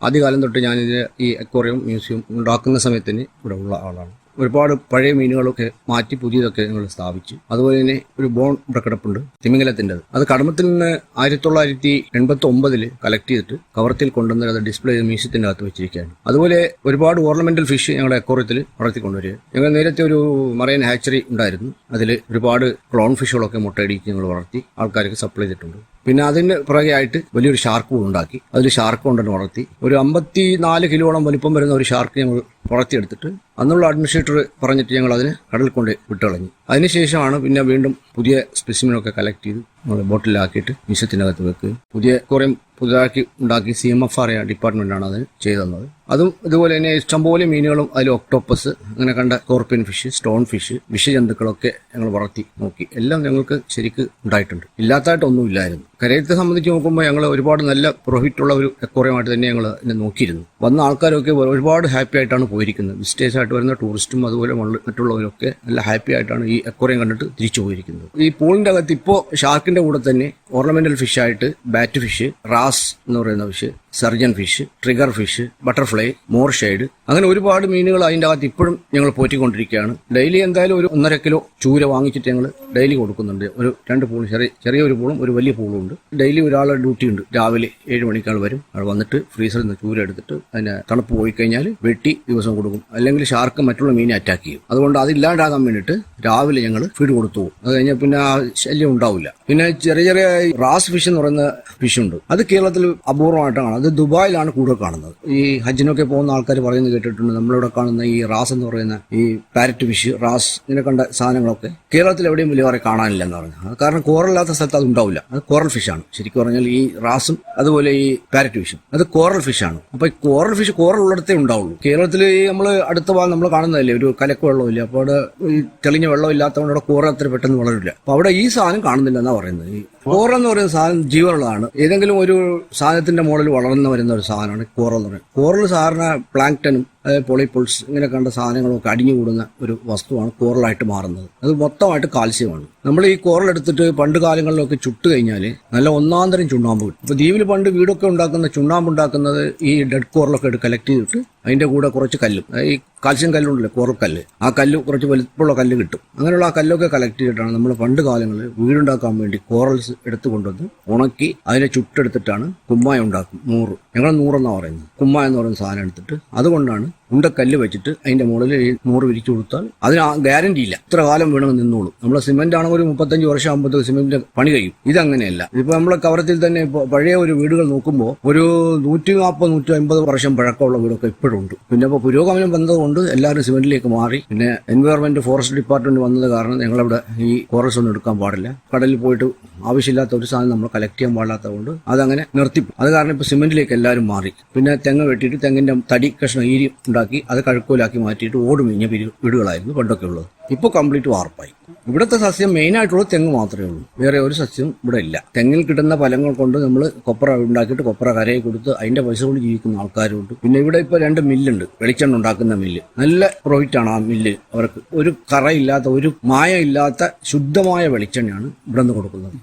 ആദ്യകാലം തൊട്ട് ഞാനിത് ഈ അക്വേറിയം മ്യൂസിയം ഉണ്ടാക്കുന്ന സമയത്തിന് ഇവിടെ ഉള്ള ആളാണ്. ഒരുപാട് പഴയ മീനുകളൊക്കെ മാറ്റി പുതിയതൊക്കെ ഞങ്ങൾ സ്ഥാപിച്ചു. അതുപോലെ തന്നെ ഒരു ബോൺ ഇവിടെ കിടപ്പുണ്ട്, തിമിംഗലത്തിൻ്റെത്. അത് കടമത്തിൽ നിന്ന് 1989 കളക്ട് ചെയ്തിട്ട് കവർത്തിൽ കൊണ്ടുവന്ന് അത് ഡിസ്പ്ലേ ചെയ്ത് മ്യൂസിയത്തിൻ്റെ അകത്ത് വെച്ചിരിക്കുകയാണ്. അതുപോലെ ഒരുപാട് ഓർണമെന്റൽ ഫിഷ് ഞങ്ങളുടെ അക്വാറിയത്തിൽ വളർത്തിക്കൊണ്ടുവരിക. ഞങ്ങൾ നേരത്തെ ഒരു മറൈൻ ഹാച്ചറി ഉണ്ടായിരുന്നു. അതിൽ ഒരുപാട് ക്ലോൺ ഫിഷുകളൊക്കെ മുട്ടയിടിച്ച് ഞങ്ങൾ വളർത്തി ആൾക്കാർക്ക് സപ്ലൈ ചെയ്തിട്ടുണ്ട്. പിന്നെ അതിന് പുറകെ ആയിട്ട് വലിയൊരു ഷാർക്ക് ഉണ്ടാക്കി. അതിൽ ഷാർക്ക് കൊണ്ടുതന്നെ വളർത്തി. ഒരു 54 കിലോളം വലിപ്പം വരുന്ന ഒരു ഷാർക്ക് ഞങ്ങൾ വളർത്തിയെടുത്തിട്ട് അന്നുള്ള അഡ്മിനിസ്ട്രേറ്റർ പറഞ്ഞിട്ട് ഞങ്ങൾ അതിനെ കടലിൽ കൊണ്ട് വിട്ടളഞ്ഞു. അതിനുശേഷമാണ് പിന്നെ വീണ്ടും പുതിയ സ്പെസിമിനൊക്കെ കളക്ട് ചെയ്ത് നമ്മൾ ബോട്ടിലാക്കിയിട്ട് മ്യൂസിയത്തിനകത്ത് വെക്കുക. കുറേ പുതുതാക്കി ഉണ്ടാക്കി CMFR ഡിപ്പാർട്ട്മെന്റാണ് അത് ചെയ്തത്. അതും ഇതുപോലെ തന്നെ ഇഷ്ടംപോലെ മീനുകളും അതിൽ ഒക്ടോപ്പസ്, അങ്ങനെ കണ്ട സ്കോർപ്പിയൻ ഫിഷ്, സ്റ്റോൺ ഫിഷ്, വിഷജന്തുക്കളൊക്കെ ഞങ്ങൾ വളർത്തി നോക്കി. എല്ലാം ഞങ്ങൾക്ക് ശരിക്ക് ഉണ്ടായിട്ടുണ്ട്. ഇല്ലാത്തതായിട്ടൊന്നും ഇല്ലായിരുന്നു. കരയത്തെ സംബന്ധിച്ച് നോക്കുമ്പോൾ ഞങ്ങൾ ഒരുപാട് നല്ല പ്രോഫിറ്റുള്ള ഒരു അക്വേറിയമായിട്ട് തന്നെ ഞങ്ങൾ ഇതിനെ നോക്കിയിരുന്നു. വന്ന ആൾക്കാരൊക്കെ ഒരുപാട് ഹാപ്പി ആയിട്ടാണ് പോയിരിക്കുന്നത്. വിസിറ്റേഴ്സ് ആയിട്ട് വരുന്ന ടൂറിസ്റ്റും അതുപോലെ മറ്റുള്ളവരൊക്കെ നല്ല ഹാപ്പി ആയിട്ടാണ് ഈ അക്വേറിയം കണ്ടിട്ട് തിരിച്ചു പോയിരിക്കുന്നത്. ഈ പൂളിന്റെ അകത്ത് ഇപ്പോൾ ഷാർക്കിന്റെ കൂടെ തന്നെ ഓർണമെന്റൽ ഫിഷ് ആയിട്ട് ബാറ്റ് ഫിഷ്, റാസ് എന്ന് പറയുന്ന fish, surgeonfish, triggerfish, butterfly, മോർഷൈഡ്, അങ്ങനെ ഒരുപാട് മീനുകൾ അതിൻ്റെ അകത്ത് ഇപ്പോഴും ഞങ്ങൾ പോറ്റിക്കൊണ്ടിരിക്കുകയാണ്. ഡെയിലി എന്തായാലും ഒരു 1.5 കിലോ ചൂര വാങ്ങിച്ചിട്ട് ഞങ്ങൾ ഡെയിലി കൊടുക്കുന്നുണ്ട്. ഒരു 2 പൂൾ, ചെറിയൊരു പൂളും ഒരു വലിയ പൂളും ഉണ്ട്. ഡെയിലി ഒരാളുടെ ഡ്യൂട്ടി ഉണ്ട്. രാവിലെ 7 മണിക്കാൾ വരും. അവിടെ വന്നിട്ട് ഫ്രീസറിൽ നിന്ന് ചൂര എടുത്തിട്ട് അതിന് തണുപ്പ് പോയി കഴിഞ്ഞാൽ വെട്ടി ദിവസം കൊടുക്കും. അല്ലെങ്കിൽ ഷാർക്ക് മറ്റുള്ള മീനെ അറ്റാക്ക് ചെയ്യും. അതുകൊണ്ട് അതില്ലാണ്ടാകാൻ വേണ്ടിയിട്ട് രാവിലെ ഞങ്ങൾ ഫീഡ് കൊടുത്തു പോകും. അത് കഴിഞ്ഞാൽ പിന്നെ ആ ശല്യം ഉണ്ടാവില്ല. പിന്നെ ചെറിയ ചെറിയ റാസ് ഫിഷ് എന്ന് പറയുന്ന ഫിഷ് ഉണ്ട്. അത് കേരളത്തിൽ അപൂർവമായിട്ടാണ്. അത് ദുബായിലാണ് കൂടുതൽ കാണുന്നത്. ഈ ഹജ്ജിനൊക്കെ പോകുന്ന ആൾക്കാർ പറയുന്നത് കേട്ടിട്ടുണ്ട്. നമ്മളിവിടെ കാണുന്ന ഈ റാസ് എന്ന് പറയുന്ന ഈ പാരറ്റ് ഫിഷ്, റാസ്, ഇങ്ങനെ കണ്ട സാധനങ്ങളൊക്കെ കേരളത്തിൽ എവിടെയും വലിയ കാണാനില്ല എന്ന് പറഞ്ഞു. അത് കാരണം കോറലില്ലാത്ത സ്ഥലത്ത് അത് ഉണ്ടാവില്ല. അത് കോറൽ ഫിഷാണ്. ശരിക്കും പറഞ്ഞാൽ ഈ റാസും അതുപോലെ ഈ പാരറ്റ് ഫിഷും അത് കോറൽ ഫിഷാണ്. അപ്പൊ ഈ കോറൽ ഫിഷ് കോറൽ ഉള്ളിടത്തേ ഉണ്ടാവുള്ളൂ. കേരളത്തിൽ നമ്മൾ അടുത്ത ഭാഗം നമ്മൾ കാണുന്നതല്ലേ, ഒരു കലക്ക് വെള്ളമില്ല. അപ്പോൾ അവിടെ ഈ തെളിഞ്ഞ വെള്ളം ഇല്ലാത്തതുകൊണ്ട് അവിടെ കോറൽ അത്ര പെട്ടെന്ന് വളരില്ല. അപ്പൊ അവിടെ ഈ സാധനം കാണുന്നില്ല എന്നാ പറയുന്നത്. ഈ കോറൽ എന്ന് പറയുന്ന സാധനം ജീവനുള്ളതാണ്. ഏതെങ്കിലും ഒരു സാധനത്തിന്റെ മുകളിൽ വളർന്നു വരുന്ന ഒരു സാധനമാണ് കോറൽ എന്ന് പറയുന്നത്. കോറൽ സാധാരണ പ്ലാങ്ക്ടനും പോളിപ്പിൾസ് ഇങ്ങനെ കണ്ട സാധനങ്ങളൊക്കെ അടിഞ്ഞുകൂടുന്ന ഒരു വസ്തുവാണ് കോറലായിട്ട് മാറുന്നത്. അത് മൊത്തമായിട്ട് കാൽസ്യമാണ്. നമ്മൾ ഈ കോറൽ എടുത്തിട്ട് പണ്ട് കാലങ്ങളിലൊക്കെ ചുട്ട് കഴിഞ്ഞാൽ നല്ല ഒന്നാന്തരം ചുണ്ണാമ്പ് കിട്ടും. ഇപ്പൊ ദ്വീപിൽ പണ്ട് വീടൊക്കെ ഉണ്ടാക്കുന്ന ചുണ്ണാമ്പ് ഉണ്ടാക്കുന്നത് ഈ ഡെഡ് കോറലൊക്കെ കളക്ട് ചെയ്തിട്ട് അതിന്റെ കൂടെ കുറച്ച് കല്ലും, ഈ കാൽസ്യം കല്ലുണ്ടല്ലോ, കോറൽ കല്ല്, ആ കല്ല് കുറച്ച് വലിപ്പമുള്ള കല്ല് കിട്ടും. അങ്ങനെയുള്ള ആ കല്ലൊക്കെ കളക്ട് ചെയ്തിട്ടാണ് നമ്മൾ പണ്ട് കാലങ്ങളിൽ വീടുണ്ടാക്കാൻ വേണ്ടി കോറൽസ് എടുത്തു കൊണ്ടുവന്ന് ഉണക്കി അതിനെ ചുട്ടെടുത്തിട്ടാണ് കുമ്മായ ഉണ്ടാക്കും. 100, ഞങ്ങൾ 100 എന്നാണ് പറയുന്നത്. കുമ്മായ എന്ന് പറയുന്ന സാധനം എടുത്തിട്ട് അതുകൊണ്ടാണ് ഉണ്ടക്കല്ല് വെച്ചിട്ട് അതിന്റെ മുകളിൽ 100 വിരിച്ചു കൊടുത്താൽ അതിന് ഗ്യാരണ്ടി ഇല്ല, ഇത്ര കാലം വേണമെന്ന് നിന്നോളൂ. നമ്മളെ സിമെന്റ് ആണെങ്കിൽ ഒരു 35 വർഷം ആകുമ്പോഴത്തേക്ക് സിമെന്റിന്റെ പണി കഴിയും. ഇതങ്ങനെയല്ല. ഇപ്പൊ നമ്മളെ കവരത്തിൽ തന്നെ പഴയ ഒരു വീടുകൾ നോക്കുമ്പോൾ ഒരു 140-150 വർഷം പഴക്കമുള്ള വീടൊക്കെ ഇപ്പോഴും ഉണ്ട്. പിന്നെ ഇപ്പോൾ പുരോഗമനം വന്നതുകൊണ്ട് എല്ലാവരും സിമെന്റിലേക്ക് മാറി. പിന്നെ എൻവയോൺമെന്റ് ഫോറസ്റ്റ് ഡിപ്പാർട്ട്മെന്റ് വന്നത് കാരണം ഞങ്ങളവിടെ ഈ കോറൽസ് ഒന്നും എടുക്കാൻ പാടില്ല. കടലിൽ പോയിട്ട് ആവശ്യമില്ലാത്ത ഒരു സാധനം നമ്മൾ കളക്ട് ചെയ്യാൻ പാടില്ലാത്തതുകൊണ്ട് അതങ്ങനെ നിർത്തി. അത് കാരണം ഇപ്പൊ സിമെന്റിലേക്ക് എല്ലാവരും മാറി. പിന്നെ തെങ്ങ് വെട്ടിയിട്ട് തെങ്ങിന്റെ തടി കഷ്ണം ഈരി ഉണ്ടാക്കി അത് കഴുക്കോലാക്കി മാറ്റിയിട്ട് ഓട് മീഞ്ഞ വീടുകളായിരുന്നു പണ്ടൊക്കെ ഉള്ളത്. ഇപ്പോൾ കംപ്ലീറ്റ് വാർപ്പായി. ഇവിടുത്തെ സസ്യം മെയിൻ ആയിട്ടുള്ള തെങ്ങ് മാത്രമേ ഉള്ളൂ. വേറെ ഒരു സസ്യം ഇവിടെ ഇല്ല. തെങ്ങിൽ കിട്ടുന്ന ഫലങ്ങൾ കൊണ്ട് നമ്മൾ കൊപ്ര ഉണ്ടാക്കിയിട്ട് കൊപ്ര കരയെ കൊടുത്ത് അതിന്റെ പൈസ കൊണ്ട് ജീവിക്കുന്ന ആൾക്കാരുണ്ട്. പിന്നെ ഇവിടെ ഇപ്പോൾ 2 മില്ലുണ്ട്, വെളിച്ചെണ്ണ ഉണ്ടാക്കുന്ന മില്ല്. നല്ല പ്രോഫിറ്റാണ് ആ മില്ല്. അവർക്ക് ഒരു കറയില്ലാത്ത, ഒരു മായ ഇല്ലാത്ത ശുദ്ധമായ വെളിച്ചെണ്ണയാണ് ഇവിടെ നിന്ന് കൊടുക്കുന്നത്.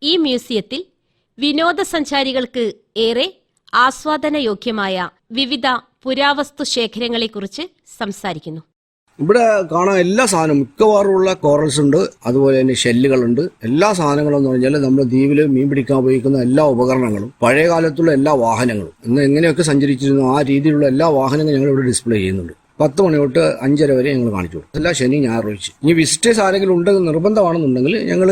ഈ മ്യൂസിയത്തിൽ വിനോദസഞ്ചാരികൾക്ക് ഏറെ ആസ്വാദനയോഗ്യമായ വിവിധ പുരാവസ്തു ശേഖരങ്ങളെക്കുറിച്ച് സംസാരിക്കുന്നു. ഇവിടെ കാണാൻ എല്ലാ സാധനവും മിക്കവാറുമുള്ള കോറൽസ് ഉണ്ട്. അതുപോലെ തന്നെ ഷെല്ലുകളുണ്ട്. എല്ലാ സാധനങ്ങളും എന്ന് പറഞ്ഞാൽ നമ്മൾ ദ്വീപിൽ മീൻ പിടിക്കാൻ ഉപയോഗിക്കുന്ന എല്ലാ ഉപകരണങ്ങളും, പഴയ കാലത്തുള്ള എല്ലാ വാഹനങ്ങളും, ഇന്ന് എങ്ങനെയൊക്കെ സഞ്ചരിച്ചിരുന്നു ആ രീതിയിലുള്ള എല്ലാ വാഹനങ്ങളും ഞങ്ങൾ ഇവിടെ ഡിസ്പ്ലേ ചെയ്യുന്നുണ്ട്. 10 മണി തൊട്ട് 5:30 വരെ ഞങ്ങൾ കാണിച്ചു കൊടുക്കും. എല്ലാ ശനി ഞായർ ഒഴിച്ച്. ഇനി വിസിറ്റേഴ്സ് ആരെങ്കിലും ഉണ്ടെന്ന് നിർബന്ധമാണെന്നുണ്ടെങ്കിൽ ഞങ്ങൾ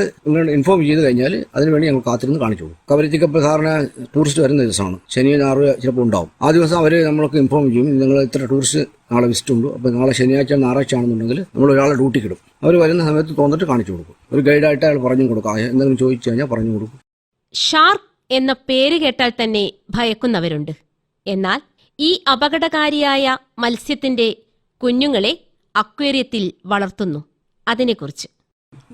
ഇൻഫോം ചെയ്ത് കഴിഞ്ഞാൽ അതിനുവേണ്ടി ഞങ്ങൾ കാത്തിരുന്ന് കാണിച്ചു കൊടുക്കും. കവരത്തിക്ക് സാധാരണ ടൂറിസ്റ്റ് വരുന്ന ദിവസമാണ്. ശനി ഞായർ ചിലപ്പോൾ ഉണ്ടാവും. ആ ദിവസം അവർ നമ്മൾക്ക് ഇൻഫോം ചെയ്യും, നിങ്ങൾ ഇത്ര ടൂറിസ്റ്റ് നാളെ വിസിറ്റ് ഉണ്ട്, അപ്പോൾ നാളെ ശനിയാഴ്ച ഞായറാഴ്ച ആണെന്നുണ്ടെങ്കിൽ നമ്മൾ ഒരാളെ ഡ്യൂട്ടിക്ക് ഇടും. അവർ വരുന്ന സമയത്ത് തോന്നിട്ട് കാണിച്ചു കൊടുക്കും. ഒരു ഗൈഡായിട്ട് അയാൾ പറഞ്ഞു കൊടുക്കാം. എന്തെങ്കിലും ചോദിച്ചു കഴിഞ്ഞാൽ പറഞ്ഞു കൊടുക്കും. ഷാർക്ക് എന്ന പേര് കേട്ടാൽ തന്നെ ഭയക്കുന്നവരുണ്ട്. എന്നാൽ ഈ അപകടകാരിയായ മത്സ്യത്തിന്റെ കുഞ്ഞുങ്ങളെ അക്വേറിയത്തിൽ വളർത്തുന്നു. അതിനെക്കുറിച്ച്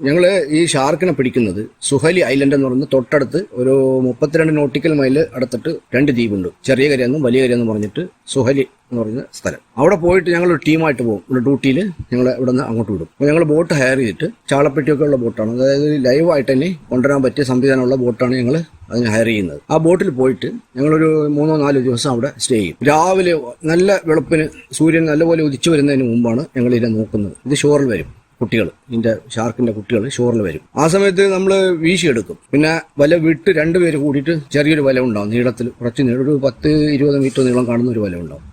ഞങ്ങൾ ഈ ഷാർക്കിനെ പിടിക്കുന്നത് സുഹലി ഐലൻഡ് എന്ന് പറയുന്നത് തൊട്ടടുത്ത് ഒരു 32 നോട്ടിക്കൽ മൈൽ അടുത്തിട്ട് 2 ദ്വീപുണ്ട്. ചെറിയ കരയെന്നും വലിയ കരയെന്നും പറഞ്ഞിട്ട് സുഹലി എന്ന് പറയുന്ന സ്ഥലം. അവിടെ പോയിട്ട് ഞങ്ങൾ ഒരു ടീമായിട്ട് പോകും. ഇവിടെ ഡ്യൂട്ടിയിൽ ഞങ്ങൾ ഇവിടെ നിന്ന് അങ്ങോട്ട് വിടും. അപ്പോൾ ഞങ്ങൾ ബോട്ട് ഹയർ ചെയ്തിട്ട്, ചാളപ്പെട്ടിയൊക്കെ ഉള്ള ബോട്ടാണ്, അതായത് ലൈവായിട്ട് തന്നെ കൊണ്ടുവരാൻ പറ്റിയ സംവിധാനമുള്ള ബോട്ടാണ് ഞങ്ങൾ അതിന് ഹയർ ചെയ്യുന്നത്. ആ ബോട്ടിൽ പോയിട്ട് ഞങ്ങളൊരു 3-4 ദിവസം അവിടെ സ്റ്റേ ചെയ്യും. രാവിലെ നല്ല വെളുപ്പിന് സൂര്യൻ നല്ലപോലെ ഉദിച്ചു വരുന്നതിന് മുമ്പാണ് ഞങ്ങൾ ഇതിനെ നോക്കുന്നത്. ഇത് ഷോറിൽ വരും, കുട്ടികൾ, ഇതിന്റെ ഷാർക്കിന്റെ കുട്ടികൾ ഷോറിൽ വരും. ആ സമയത്ത് നമ്മൾ വീശിയെടുക്കും. പിന്നെ വല വിട്ട് 2 പേര് കൂടിയിട്ട് ചെറിയൊരു വല ഉണ്ടാവും, നീളത്തിൽ കുറച്ച് നീളം, ഒരു 10-20 മീറ്റർ നീളം കാണുന്ന ഒരു വല ഉണ്ടാവും.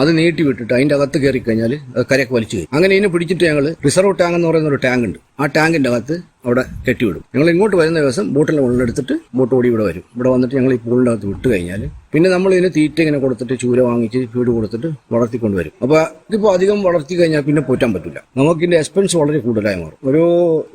അത് നീട്ടി വിട്ടിട്ട് അതിന്റെ അകത്ത് കയറി കഴിഞ്ഞാൽ കരയൊക്കെ വലിച്ചു കയറും. അങ്ങനെ ഇതിനെ പിടിച്ചിട്ട് ഞങ്ങൾ റിസർവ് ടാങ്ക് എന്ന് പറയുന്ന ഒരു ടാങ്ക് ഉണ്ട്, ആ ടാങ്കിന്റെ അകത്ത് അവിടെ കെട്ടിവിടും. ഞങ്ങൾ ഇങ്ങോട്ട് വരുന്ന ദിവസം ബോട്ടിലെ വെള്ളമെടുത്തിട്ട് ബോട്ട് ഓടി ഇവിടെ വരും. ഇവിടെ വന്നിട്ട് ഞങ്ങൾ ഈ പൂളിൻ്റെ അകത്ത് വിട്ട് കഴിഞ്ഞാൽ പിന്നെ നമ്മൾ ഇതിന് തീറ്റ ഇങ്ങനെ കൊടുത്തിട്ട് ചൂര വാങ്ങിച്ച് ഫീഡ് കൊടുത്തിട്ട് വളർത്തിക്കൊണ്ടുവരും. അപ്പോൾ ഇതിപ്പോൾ അധികം വളർത്തി കഴിഞ്ഞാൽ പിന്നെ പോറ്റാൻ പറ്റില്ല. നമുക്കിതിന്റെ എക്സ്പെൻസ് വളരെ കൂടുതലായി മാറും. ഒരു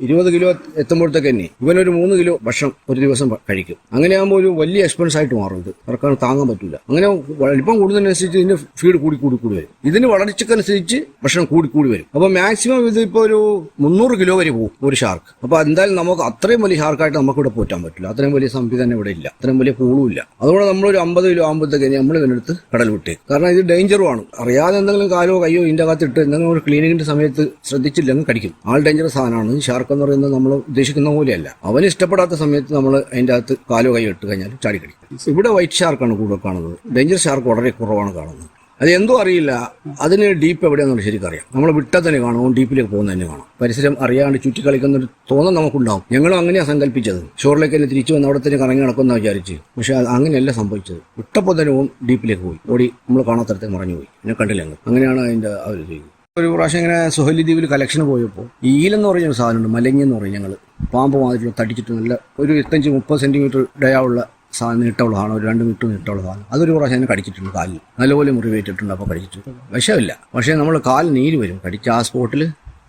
20 കിലോ എത്തുമ്പോഴത്തേക്ക് തന്നെ ഇവനൊരു 3 കിലോ ഭക്ഷണം ഒരു ദിവസം കഴിക്കും. അങ്ങനെയാകുമ്പോൾ ഒരു വലിയ എക്സ്പെൻസ് ആയിട്ട് മാറും. ഇത് ഇറക്കാൻ താങ്ങാൻ പറ്റില്ല. അങ്ങനെ വലിപ്പം കൂടുന്നതിനനുസരിച്ച് ഇതിന്റെ ഫീഡ് കൂടി വരും. ഇതിന് വളർച്ചക്കനുസരിച്ച് ഭക്ഷണം കൂടി വരും. അപ്പോൾ മാക്സിമം ഇത് ഇപ്പോൾ ഒരു 300 കിലോ വരെ പോകും ഒരു ഷാർക്ക്. അപ്പോൾ എന്തായാലും നമുക്ക് അത്രയും വലിയ ഷാർക്കായിട്ട് നമുക്കിവിടെ പോറ്റാൻ പറ്റില്ല. അത്രയും വലിയ സംവിധാനം ഇവിടെ ഇല്ല, അത്രയും വലിയ പൂളും ഇല്ല. അതുകൊണ്ട് നമ്മളൊരു 50 കിലോ ആകുമ്പോഴത്തേക്ക് നമ്മൾ ഇതിനടുത്ത് കടൽ വിട്ടേക്കും. കാരണം ഇത് ഡേഞ്ചറുമാണ്. അറിയാതെ എന്തെങ്കിലും കാലോ കയ്യോ ഇതിന്റെ അകത്ത് ഇട്ട് എന്തെങ്കിലും ഒരു ക്ലീനിങ്ങിന്റെ സമയത്ത് ശ്രദ്ധിച്ചില്ലെങ്കിൽ കടിക്കും. ആൾ ഡേഞ്ചർ സാധനമാണ്. ഷാർക്ക് എന്ന് പറയുന്നത് നമ്മൾ ഉദ്ദേശിക്കുന്ന പോലെയല്ല. അവന് ഇഷ്ടപ്പെടാത്ത സമയത്ത് നമ്മൾ അതിന്റെ അകത്ത് കാലോ കയ്യോ ഇട്ട് കഴിഞ്ഞാൽ ചാടി കടിക്കും. ഇവിടെ വൈറ്റ് ഷാർക്കാണ് കൂടുതൽ കാണുന്നത്. ഡേഞ്ചർ ഷാർക്ക് വളരെ കുറവാണ് കാണുന്നത്. അത് എന്തോ അറിയില്ല, അതിന് ഡീപ്പ് എവിടെയാണെന്ന് ശരിക്കറിയാം. നമ്മൾ വിട്ടാൽ തന്നെ കാണും, ഡീപ്പിലേക്ക് പോകുന്ന തന്നെ കാണാം. പരിസരം അറിയാണ്ട് ചുറ്റിക്കളിക്കുന്നൊരു തോന്നൽ നമുക്കുണ്ടാവും. ഞങ്ങളും അങ്ങനെയാണ് സങ്കല്പിച്ചത്. ഷോറിലേക്ക് തന്നെ തിരിച്ചു വന്ന് അവിടെ തന്നെ കറങ്ങി നടക്കുമെന്ന് വിചാരിച്ച്. പക്ഷെ അങ്ങനെയല്ല സംഭവിച്ചത്. വിട്ടപ്പോൾ തന്നെ ഡീപ്പിലേക്ക് പോയി, ഓടി നമ്മൾ കാണാത്തടത്തേക്ക് മറഞ്ഞു പോയി. പിന്നെ കണ്ടില്ല. അങ്ങനെയാണ് അതിന്റെ അവർ ചെയ്യുന്നത്. ഒരു പ്രാവശ്യം ഇങ്ങനെ സുഹലി ദ്വീപിൽ കലക്ഷന് പോയപ്പോൾ ഈലെന്ന് പറഞ്ഞൊരു സാധനമുണ്ട്, മലഞ്ഞെന്ന് പറയും. ഞങ്ങൾ പാമ്പ് മാതിരി തടിച്ചിട്ട് നല്ല ഒരു 25-30 സെന്റിമീറ്റർ ഡയാവുള്ള സാധനം നീട്ടമുള്ള സാധനം, ഒരു 2 മീറ്റർ നീട്ടമുള്ള സാധനം. അതൊരു പ്രാവശ്യം എന്നെ കടിച്ചിട്ടുണ്ട് കാലിൽ. നല്ലപോലെ മുറിവേറ്റിട്ടുണ്ട്. അപ്പോൾ കടിച്ചിട്ട് വിഷമില്ല, പക്ഷേ നമ്മൾ കാലിൽ നീര് വരും. കടിച്ച ആ സ്പോട്ടിൽ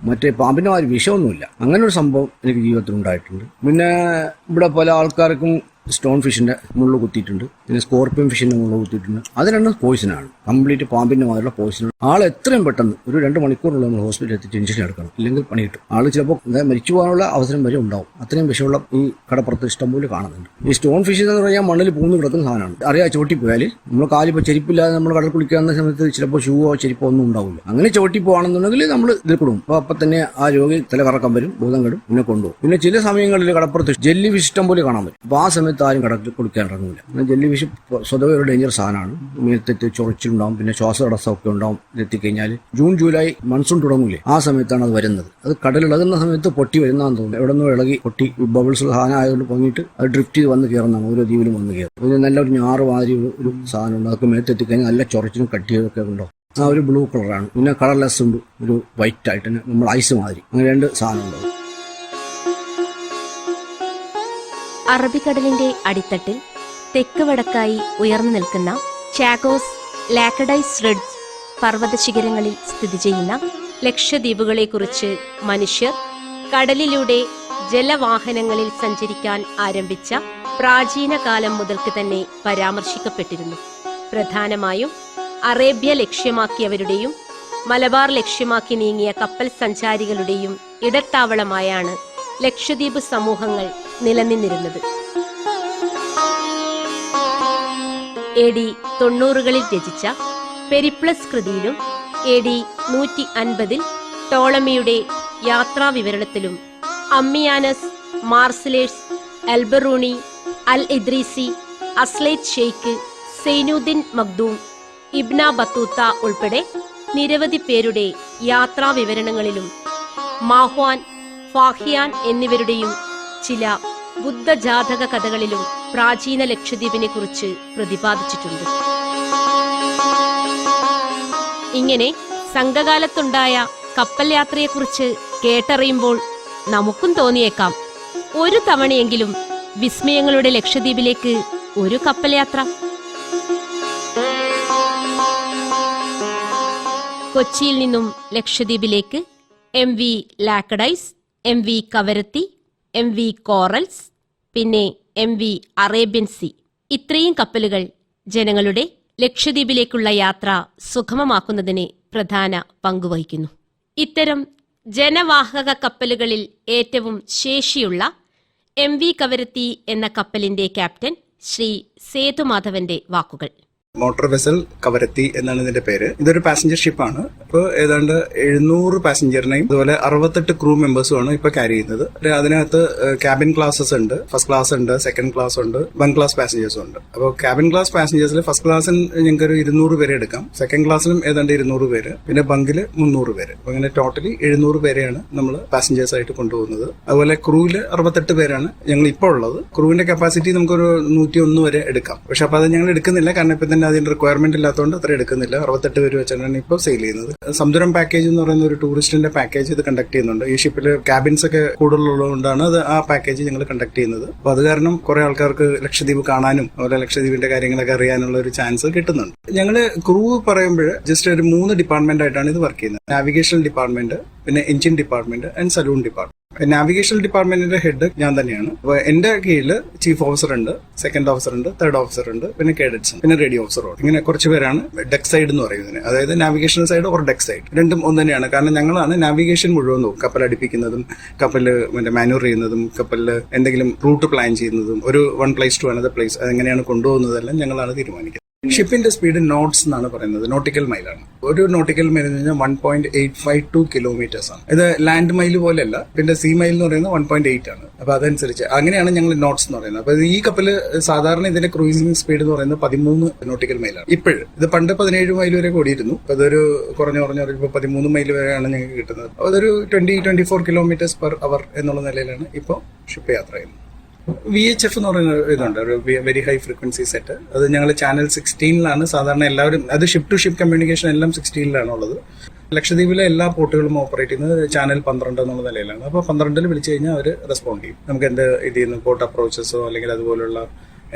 മറ്റേ പാമ്പിൻ്റെ മാതിരി വിഷമൊന്നുമില്ല. അങ്ങനെ ഒരു സംഭവം എനിക്ക് ജീവിതത്തിൽ ഉണ്ടായിട്ടുണ്ട്. പിന്നെ ഇവിടെ പല ആൾക്കാർക്കും സ്റ്റോൺ ഫിഷിന്റെ മുള്ളു കുത്തിയിട്ടുണ്ട്, പിന്നെ സ്കോർപ്പിയൻ ഫിഷിന്റെ മുള്ളു കുത്തിയിട്ടുണ്ട്. അത് രണ്ടും പോയിസനാണ്, കംപ്ലീറ്റ് പാമ്പിന്റെ മാതിരിയുള്ള പോയിസനാണ്. ആൾ എത്രയും പെട്ടെന്ന് ഒരു 2 മണിക്കൂറുള്ള നമ്മൾ ഹോസ്പിറ്റലിൽ എത്തിച്ച് ഇഞ്ചക്ഷൻ എടുക്കണം, ഇല്ലെങ്കിൽ പണി കിട്ടും. ആൾ ചിലപ്പോൾ മരിച്ചു പോകാനുള്ള അവസരം വരെ ഉണ്ടാവും. അത്രയും വിഷമുള്ള ഈ കടപ്പുറത്ത് ഇഷ്ടംപോലെ കാണുന്നുണ്ട്. ഈ സ്റ്റോൺ ഫിഷ് എന്ന് പറഞ്ഞാൽ മണ്ണിൽ പൂന്ന് കിടക്കുന്ന സാധനമാണ്. അറിയാം, ചോട്ടിപ്പോയാൽ നമ്മൾ കാലിപ്പോൾ ചെരുപ്പില്ലാതെ നമ്മൾ കടൽ കുളിക്കാവുന്ന സമയത്ത് ചിലപ്പോൾ ഷൂവോ ചെരുപ്പോ ഒന്നും ഉണ്ടാവില്ല. അങ്ങനെ ചോട്ടി പോകണമെന്നുണ്ടെങ്കിൽ നമ്മൾ ഇതിൽ കൊടുക്കും. അപ്പോൾ അപ്പം തന്നെ ആ രോഗി തലകറക്കം വരും, ബോധം കെടും, പിന്നെ കൊണ്ടുപോകും. പിന്നെ ചില സമയങ്ങളിൽ കടപ്പുറത്ത് ജെല്ലി ഫിഷ് ഇഷ്ടം പോലെ കാണാൻ പറ്റും. അപ്പോൾ ആ സമയത്ത് ആരും കടലിൽ കുളിക്കാൻ ഇറങ്ങില്ല. ജെല്ലി ഫിഷ് സ്വതവേ ഒരു ഡേഞ്ചർ സാധനമാണ്. മേത്തെറ്റ് ചൊറിച്ചിലുണ്ടാവും, പിന്നെ ശ്വാസതടസ്സമൊക്കെ ഉണ്ടാവും. എത്തിക്കഴിഞ്ഞാൽ ജൂൺ ജൂലൈ മൺസൂൺ തുടങ്ങൂലേ, ആ സമയത്താണ് അത് വരുന്നത്. അത് കടലിളകുന്ന സമയത്ത് പൊട്ടി വരുന്നതാണെന്ന് തോന്നുന്നു. എവിടെ നിന്നും ഇളകി പൊട്ടി ബബിൾസ് സാധനം ആയതുകൊണ്ട് പൊങ്ങിയിട്ട് അത് ഡ്രിഫ്റ്റ് ചെയ്ത് വന്ന് കയറുന്നതാണ്. ഓരോ ദ്വീപിലും വന്ന് കയറും. ഒരു നല്ലൊരു ഞാറ് മാതിരി ഒരു സാധനമുണ്ട്. അതൊക്കെ മേത്തെത്തിക്കഴിഞ്ഞാൽ നല്ല ചൊറിച്ചിനും കട്ടിയൊക്കെ ഉണ്ടാവും. ആ ഒരു ബ്ലൂ കളറാണ്. പിന്നെ കളർലെസ് ഉണ്ട്, ഒരു വൈറ്റ് ആയിട്ട് തന്നെ നമ്മൾ ഐസ് മാതിരി. അങ്ങനെ 2 സാധനം ഉണ്ടാവും. അറബിക്കടലിന്റെ അടിത്തട്ടിൽ തെക്ക് വടക്കായി ഉയർന്നു നിൽക്കുന്ന ചാഗോസ്, ലാക്കഡൈസ് റിഡ്ജ് പർവ്വത ശിഖരങ്ങളിൽ സ്ഥിതി ചെയ്യുന്ന ലക്ഷദ്വീപുകളെക്കുറിച്ച് മനുഷ്യർ കടലിലൂടെ ജലവാഹനങ്ങളിൽ സഞ്ചരിക്കാൻ ആരംഭിച്ച പ്രാചീന കാലം മുതൽക്ക് തന്നെ പരാമർശിക്കപ്പെട്ടിരുന്നു. പ്രധാനമായും അറേബ്യ ലക്ഷ്യമാക്കിയവരുടെയും മലബാർ ലക്ഷ്യമാക്കി നീങ്ങിയ കപ്പൽ സഞ്ചാരികളുടെയും ഇടത്താവളമായാണ് ലക്ഷദ്വീപ് സമൂഹങ്ങൾ നിലനിന്നിരുന്നത്. AD 90കളിൽ രചിച്ച പെരിപ്ലസ് കൃതിയിലും AD 150 ടോളമിയുടെ യാത്രാവിവരണത്തിലും അമ്മിയാനസ്, മാർസിലേഴ്സ്, അൽബറൂണി, അൽ ഇദ്രീസി, അസ്ലൈറ്റ് ഷെയ്ഖ്, സൈനുദ്ദീൻ മഖ്ദൂം, ഇബ്ന ബത്തൂത്ത ഉൾപ്പെടെ നിരവധി പേരുടെ യാത്രാവിവരണങ്ങളിലും മാഹ്വാൻ, ഫാഹിയാൻ എന്നിവരുടെയും ചില ബുദ്ധജാതക കഥകളിലും പ്രാചീന ലക്ഷദ്വീപിനെ കുറിച്ച് പ്രതിപാദിച്ചിട്ടുണ്ട്. ഇങ്ങനെ സംഘകാലത്തുണ്ടായ കപ്പൽ യാത്രയെക്കുറിച്ച് കേട്ടറിയുമ്പോൾ നമുക്കും തോന്നിയേക്കാം, ഒരു തവണയെങ്കിലും വിസ്മയങ്ങളുടെ ലക്ഷദ്വീപിലേക്ക് ഒരു കപ്പൽ യാത്ര. കൊച്ചിയിൽ നിന്നും ലക്ഷദ്വീപിലേക്ക് MV ലാക്കഡൈസ്, MV Kavaratti, MV corals, പിന്നെ MV അറേബ്യൻ സി, ഇത്രയും കപ്പലുകൾ ജനങ്ങളുടെ ലക്ഷദ്വീപിലേക്കുള്ള യാത്ര സുഗമമാക്കുന്നതിന് പ്രധാന പങ്കുവഹിക്കുന്നു. ഇത്തരം ജനവാഹക കപ്പലുകളിൽ ഏറ്റവും ശേഷിയുള്ള MV കവരത്തി എന്ന കപ്പലിന്റെ ക്യാപ്റ്റൻ ശ്രീ സേതുമാധവന്റെ വാക്കുകൾ. മോട്ടോർ വെസൽ കവരത്തി എന്നാണ് ഇതിന്റെ പേര്. ഇതൊരു പാസഞ്ചർ ഷിപ്പാണ്. ഇപ്പോൾ ഏതാണ്ട് 700 പാസഞ്ചറിനെയും അതുപോലെ 68 ക്രൂ മെമ്പേഴ്സുമാണ് ഇപ്പൊ ക്യാരി ചെയ്യുന്നത്. അതിനകത്ത് ക്യാബിൻ ക്ലാസ്സസ് ഉണ്ട്, ഫസ്റ്റ് ക്ലാസ് ഉണ്ട്, സെക്കൻഡ് ക്ലാസ് ഉണ്ട്, 1 ക്ലാസ് പാസഞ്ചേഴ്സും ഉണ്ട്. അപ്പോൾ ക്യാബിൻ ക്ലാസ് പാസഞ്ചേഴ്സിൽ ഫസ്റ്റ് ക്ലാസ്സിൽ ഞങ്ങൾക്ക് ഒരു 200 പേരെ എടുക്കാം, സെക്കൻഡ് ക്ലാസ്സിലും ഏതാണ്ട് 200 പേര്, പിന്നെ ബങ്കിൽ 300 പേര്. അപ്പോൾ അങ്ങനെ ടോട്ടലി 700 പേരെയാണ് നമ്മൾ പാസഞ്ചേഴ്സ് ആയിട്ട് കൊണ്ടുപോകുന്നത്. അതുപോലെ ക്രൂവില് 68 പേരാണ് ഞങ്ങൾ ഇപ്പോൾ ഉള്ളത്. ക്രൂവിന്റെ കപ്പാസിറ്റി നമുക്കൊരു 101 വരെ എടുക്കാം. പക്ഷെ അപ്പൊ അത് ഞങ്ങൾ എടുക്കുന്നില്ല, കാരണം ഇപ്പൊ തന്നെ അതിന്റെ റിക്വയർമെന്റ് ഇല്ലാത്തതുകൊണ്ട് അത്ര എടുക്കുന്നില്ല. 68 പേര് വെച്ചാണ് ഇപ്പോൾ സെയിൽ ചെയ്യുന്നത്. സമുദ്രം പാക്കേജ് എന്ന് പറയുന്ന ഒരു ടൂറിസ്റ്റിന്റെ പാക്കേജ് ഇത് കണ്ടക്ട് ചെയ്യുന്നുണ്ട്. ഈ ഷിപ്പിൽ ക്യാബിൻസ് ഒക്കെ കൂടുതലുള്ളതുകൊണ്ടാണ് അത് ആ പാക്കേജ് ഞങ്ങൾ കണ്ടക്ട് ചെയ്യുന്നത്. അപ്പൊ അത് കാരണം കുറെ ആൾക്കാർക്ക് ലക്ഷദ്വീപ് കാണാനും അതുപോലെ ലക്ഷദ്വീപിന്റെ കാര്യങ്ങളൊക്കെ അറിയാനുള്ള ഒരു ചാൻസ് കിട്ടുന്നുണ്ട്. ഞങ്ങള് ക്രൂ പറയുമ്പോൾ ജസ്റ്റ് ഒരു 3 ഡിപ്പാർട്ട്മെന്റ് ആയിട്ടാണ് ഇത് വർക്ക് ചെയ്യുന്നത്. നാവിഗേഷൻ ഡിപ്പാർട്ട്മെന്റ്, പിന്നെ engine department and saloon department. Navigation ഡിപ്പാർട്ട്മെന്റിന്റെ ഹെഡ് ഞാൻ തന്നെയാണ്. അപ്പോൾ എന്റെ കീഴിൽ ചീഫ് ഓഫീസർ ഉണ്ട്, സെക്കൻഡ് ഓഫീസർ ഉണ്ട്, തേർഡ് ഓഫീസർ ഉണ്ട്, പിന്നെ കേഡറ്റ്സ്, പിന്നെ റേഡിയോ ഓഫീസർ ഉണ്ട്. ഇങ്ങനെ കുറച്ച് പേരാണ് ഡെക്ക് സൈഡ് എന്ന് പറയുന്നത്. അതായത് navigation side or deck side രണ്ടും ഒന്ന് തന്നെയാണ്. കാരണം ഞങ്ങളാണ് നാവിഗേഷൻ മുഴുവൻ നോക്കും. കപ്പൽ അടുപ്പിക്കുന്നതും കപ്പല് മാനുവർ ചെയ്യുന്നതും കപ്പലിൽ എന്തെങ്കിലും റൂട്ട് പ്ലാൻ ചെയ്യുന്നതും ഒരു 1 place to another place അതെങ്ങനെയാണ് കൊണ്ടുപോകുന്നതെല്ലാം ഞങ്ങളാണ് തീരുമാനിക്കുന്നത്. ഷിപ്പിന്റെ സ്പീഡ് നോട്ട്സ് എന്നാണ് പറയുന്നത്, നോട്ടിക്കൽ മൈലാണ്. ഒരു നോട്ടിക്കൽ മൈൽ എന്ന് പറഞ്ഞാൽ 1.852 കിലോമീറ്റേഴ്സ് ആണ്. ഇത് ലാൻഡ് മൈൽ പോലെയല്ല. പിന്നെ സീ മൈൽ എന്ന് പറയുന്നത് 1.8 ആണ്. അപ്പൊ അതനുസരിച്ച് അങ്ങനെയാണ് ഞങ്ങൾ നോട്ട്സ് എന്ന് പറയുന്നത്. അപ്പൊ ഈ കപ്പല് സാധാരണ ഇതിന്റെ ക്രൂയിസിംഗ് സ്പീഡ് എന്ന് പറയുന്നത് 13 നോട്ടിക്കൽ മൈലാണ്. ഇപ്പോഴും ഇത് പണ്ട് 17 മൈൽ വരെ കൂടിയിരുന്നു. അപ്പൊ അതൊരു കുറഞ്ഞ ഇപ്പൊ 13 മൈൽ വരെയാണ് ഞങ്ങൾക്ക് കിട്ടുന്നത്. അതൊരു 20-24 കിലോമീറ്റേഴ്സ് പെർ അവർ എന്നുള്ള നിലയിലാണ് ഇപ്പോൾ ഷിപ്പ് യാത്ര ചെയ്യുന്നത്. VHF എന്ന് പറയുന്ന ഇതുണ്ട്, ഒരു വെരി ഹൈ ഫ്രീക്വൻസി സെറ്റ്. അത് ഞങ്ങൾ ചാനൽ 16ലാണ് സാധാരണ എല്ലാവരും, അത് ഷിപ്പ് ടു ഷിപ്പ് കമ്മ്യൂണിക്കേഷൻ എല്ലാം 16ലാണ് ഉള്ളത്. ലക്ഷദ്വീപിലെ എല്ലാ പോർട്ടുകളും ഓപ്പറേറ്റ് ചെയ്യുന്നത് ചാനൽ 12 എന്നുള്ള നിലയിലാണ്. അപ്പോൾ 12ൽ വിളിച്ചു കഴിഞ്ഞാൽ അവർ റെസ്പോണ്ട് ചെയ്യും. നമുക്ക് എന്ത് ചെയ്യുന്നു, പോർട്ട് അപ്രോച്ചസോ അല്ലെങ്കിൽ അതുപോലുള്ള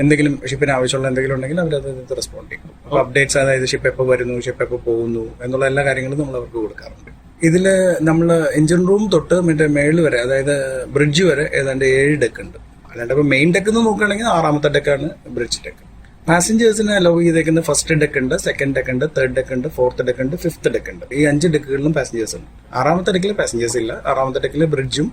എന്തെങ്കിലും ഷിപ്പിന് ആവശ്യമുള്ള എന്തെങ്കിലും ഉണ്ടെങ്കിൽ അവരത് റെസ്പോണ്ട് ചെയ്യും. അപ്പോൾ അപ്ഡേറ്റ്സ്, അതായത് ഷിപ്പ് എപ്പോൾ വരുന്നു, ഷിപ്പ് എപ്പോൾ പോകുന്നു എന്നുള്ള എല്ലാ കാര്യങ്ങളും നമ്മൾ അവർക്ക് കൊടുക്കാറുണ്ട്. ഇതിൽ നമ്മൾ എഞ്ചിൻ റൂം തൊട്ട് മറ്റേ മേളിൽ വരെ, അതായത് ബ്രിഡ്ജ് വരെ ഏതാണ്ട് 7 ഡെക്ക് ഉണ്ട്. അല്ലാണ്ട് ഇപ്പോൾ മെയിൻ ഡെക്ക് എന്ന് നോക്കുകയാണെങ്കിൽ 6ാമത്തെ ഡെക്കാണ് ബ്രിഡ്ജ് ഡെക്ക്. പാസഞ്ചേഴ്സിന് അലോ ചെയ്തേക്കുന്ന ഫസ്റ്റ് ഡെക്ക് ഉണ്ട്, സെക്കൻഡ് ഡെക്ക് ഉണ്ട്, തേർഡ് ഡെക്ക് ഉണ്ട്, ഫോർത്ത് ഡെക്ക് ഉണ്ട്, ഫിഫ്ത്ത് ഡെക്ക് ഉണ്ട്. ഈ 5 ഡെക്കുകളിലും പാസഞ്ചേഴ്സ് ഉണ്ട്. 6ാമത്തെ ഡെക്കിൽ പാസഞ്ചേഴ്സ് ഇല്ല. 6ാമത്തെ ഡെക്കിൽ ബ്രിഡ്ജും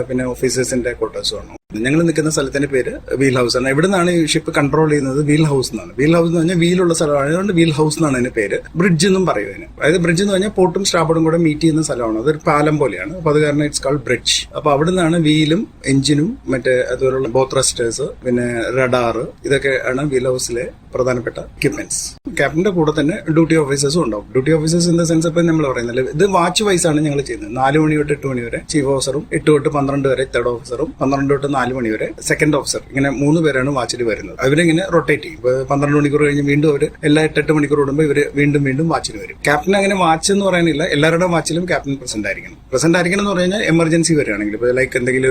പിന്നെ ഓഫീസേഴ്സിന്റെ ക്വാർട്ടേഴ്സും ആണ്. ഞങ്ങൾ നിൽക്കുന്ന സ്ഥലത്തിന്റെ പേര് വീൽ ഹൗസ് ആണ്. ഇവിടെ നിന്നാണ് ഈ ഷിപ്പ് കൺട്രോൾ ചെയ്യുന്നത്. വീൽ ഹൗസ് എന്നാണ്. വീൽ ഹൗസ് എന്ന് പറഞ്ഞാൽ വീലുള്ള സ്ഥലമാണ്, അതുകൊണ്ട് വീൽ ഹൗസ് എന്നാണ് അതിന്റെ പേര്. ബ്രിഡ്ജ് എന്നും പറയും അതിന്. അതായത് ബ്രിഡ്ജ് എന്ന് പറഞ്ഞാൽ പോർട്ടും സ്റ്റാർബോർഡും കൂടെ മീറ്റ് ചെയ്യുന്ന സ്ഥലമാണ്. അതൊരു പാലം പോലെയാണ്. അപ്പൊ അത് കാരണം ഇറ്റ്സ് കോൾഡ് ബ്രിഡ്ജ്. അപ്പൊ അവിടെ നിന്നാണ് വീലും എഞ്ചിനും മറ്റേ അതുപോലുള്ള ബോത്രസ്റ്റേഴ്സ് പിന്നെ റഡാർ ഇതൊക്കെ ആണ് വീൽ ഹൗസിലെ പ്രധാനപ്പെട്ട എക്യുപ്മെന്റ്സ്. ക്യാപ്റ്റന്റെ കൂടെ തന്നെ ഡ്യൂട്ടി ഓഫീസേഴ്സും ഉണ്ടാവും. Duty officers in the sense ഇപ്പം നമ്മൾ പറയുന്നത് ഇത് വാച്ച് വൈസ് ആണ് ഞങ്ങൾ ചെയ്യുന്നത്. 4 മണി തൊട്ട് 8 മണി വരെ ചീഫ് ഓഫീസറും, 8 തൊട്ട് 12 വരെ തേർഡ് ഓഫീസറും, 12 തൊട്ട് 4 മണി വരെ സെക്കൻഡ് ഓഫീസർ. ഇങ്ങനെ 3 പേരാണ് വാച്ചിൽ വരുന്നത്. അവരിങ്ങനെ റൊട്ടേറ്റ് ചെയ്യും. ഇപ്പൊ 12 മണിക്കൂർ കഴിഞ്ഞ് വീണ്ടും അവർ എല്ലാ 8 മണിക്കൂർ കൂടുമ്പോൾ ഇവർ വീണ്ടും വാച്ചിൽ വരും. ക്യാപ്റ്റൻ അങ്ങനെ വാച്ച് എന്ന് പറയാനില്ല. എല്ലാവരുടെ വാച്ചിലും ക്യാപ്റ്റൻ പ്രസന്റ് ആയിരിക്കണം. പ്രസന്റ് ആയിരിക്കണം എന്ന് പറഞ്ഞു കഴിഞ്ഞാൽ എമർജൻസി വരികയാണെങ്കിൽ, ഇപ്പോൾ ലൈക്ക് എന്തെങ്കിലും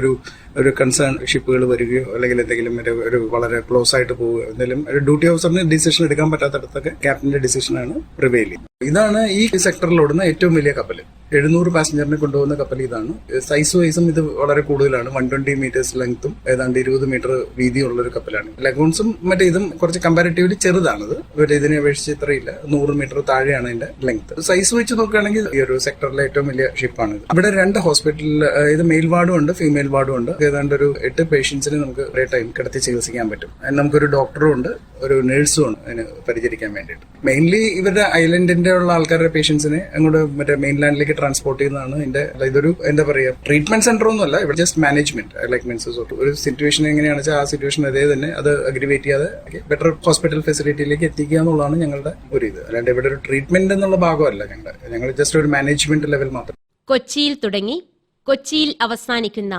ഒരു കൺസേൺ ഷിപ്പുകൾ വരികയോ അല്ലെങ്കിൽ എന്തെങ്കിലും ഒരു വളരെ ക്ലോസ് ആയിട്ട് പോവുകയോ എന്തെങ്കിലും ഒരു ഡ്യൂട്ടി ഓഫീസറിന് ഡിസിഷൻ എടുക്കാൻ പറ്റാത്തടത്തൊക്കെ ക്യാപ്റ്റന്റെ ഡിസിഷനാണ് പ്രിവെയിൽ ചെയ്യുന്നത്. ഇതാണ് ഈ സെക്ടറിൽ ഓടുന്ന ഏറ്റവും വലിയ കപ്പൽ. 700 പാസഞ്ചറിനെ കൊണ്ടുപോകുന്ന കപ്പൽ ഇതാണ്. സൈസ് വൈസും ഇത് വളരെ കൂടുതലാണ്. 120 മീറ്റേഴ്സ് ലെങ്ത്തും ഏതാണ്ട് 20 മീറ്റർ വീതിയുള്ള ഒരു കപ്പലാണ്. ലഗൂൺസും മറ്റേ ഇതും കുറച്ച് കമ്പാരിറ്റീവ്ലി ചെറുതാണിത്. ഇതിനെ അപേക്ഷിച്ച് ഇത്രയില്ല. 100 മീറ്റർ താഴെയാണ് ഇതിന്റെ ലെങ്ത്. സൈസ് വെച്ച് നോക്കുകയാണെങ്കിൽ ഈ ഒരു സെക്ടറിലെ ഏറ്റവും വലിയ ഷിപ്പാണ്. ഇവിടെ 2 ഹോസ്പിറ്റലിൽ ഇത് മെയിൽ വാർഡും ഉണ്ട്, ഫീമെയിൽ വാർഡും ഉണ്ട്. ഏതാണ്ട് ഒരു 8 പേഷ്യൻസിന് നമുക്ക് ഒരേ ടൈം കിടത്തി ചികിത്സിക്കാൻ പറ്റും. നമുക്കൊരു ഡോക്ടറും ഉണ്ട്, ഒരു നഴ്സും ഉണ്ട് അതിന് പരിചരിക്കാൻ വേണ്ടിയിട്ട്. മെയിൻലി ഇവരുടെ ഐലൻഡിന്റെ ഉള്ള ആൾക്കാരുടെ പേഷ്യൻസിനെ അങ്ങോട്ട് മറ്റേ മെയിൻലാൻഡിലേക്ക് ട്രാൻസ്പോർട്ട് ചെയ്യുന്നതാണ് ഇതിന്റെ. ഇതൊരു എന്താ പറയുക, ട്രീറ്റ്മെന്റ് സെന്റർ ഒന്നും അല്ല. ഇവിടെ ജസ്റ്റ് മാനേജ്മെന്റ്, ലൈക്ക് മീൻസ് ഒരു സിറ്റുവേഷൻ എങ്ങനെയാണെന്ന് വെച്ചാൽ ആ സിറ്റുവേഷൻ അതേ തന്നെ അത് അഗ്രിവേറ്റ് ചെയ്യാതെ ബെറ്റർ ഹോസ്പിറ്റൽ ഫെസിലിറ്റിയിലേക്ക് എത്തിക്കുക എന്നുള്ളതാണ് ഞങ്ങളുടെ ഒരു ഇത്. അല്ലാണ്ട് ഇവിടെ ഒരു ട്രീറ്റ്മെന്റ് എന്നുള്ള ഭാഗമല്ല ഞങ്ങൾ ജസ്റ്റ് ഒരു മാനേജ്മെന്റ് ലെവൽ മാത്രം. കൊച്ചിയിൽ തുടങ്ങി കൊച്ചിയിൽ അവസാനിക്കുന്ന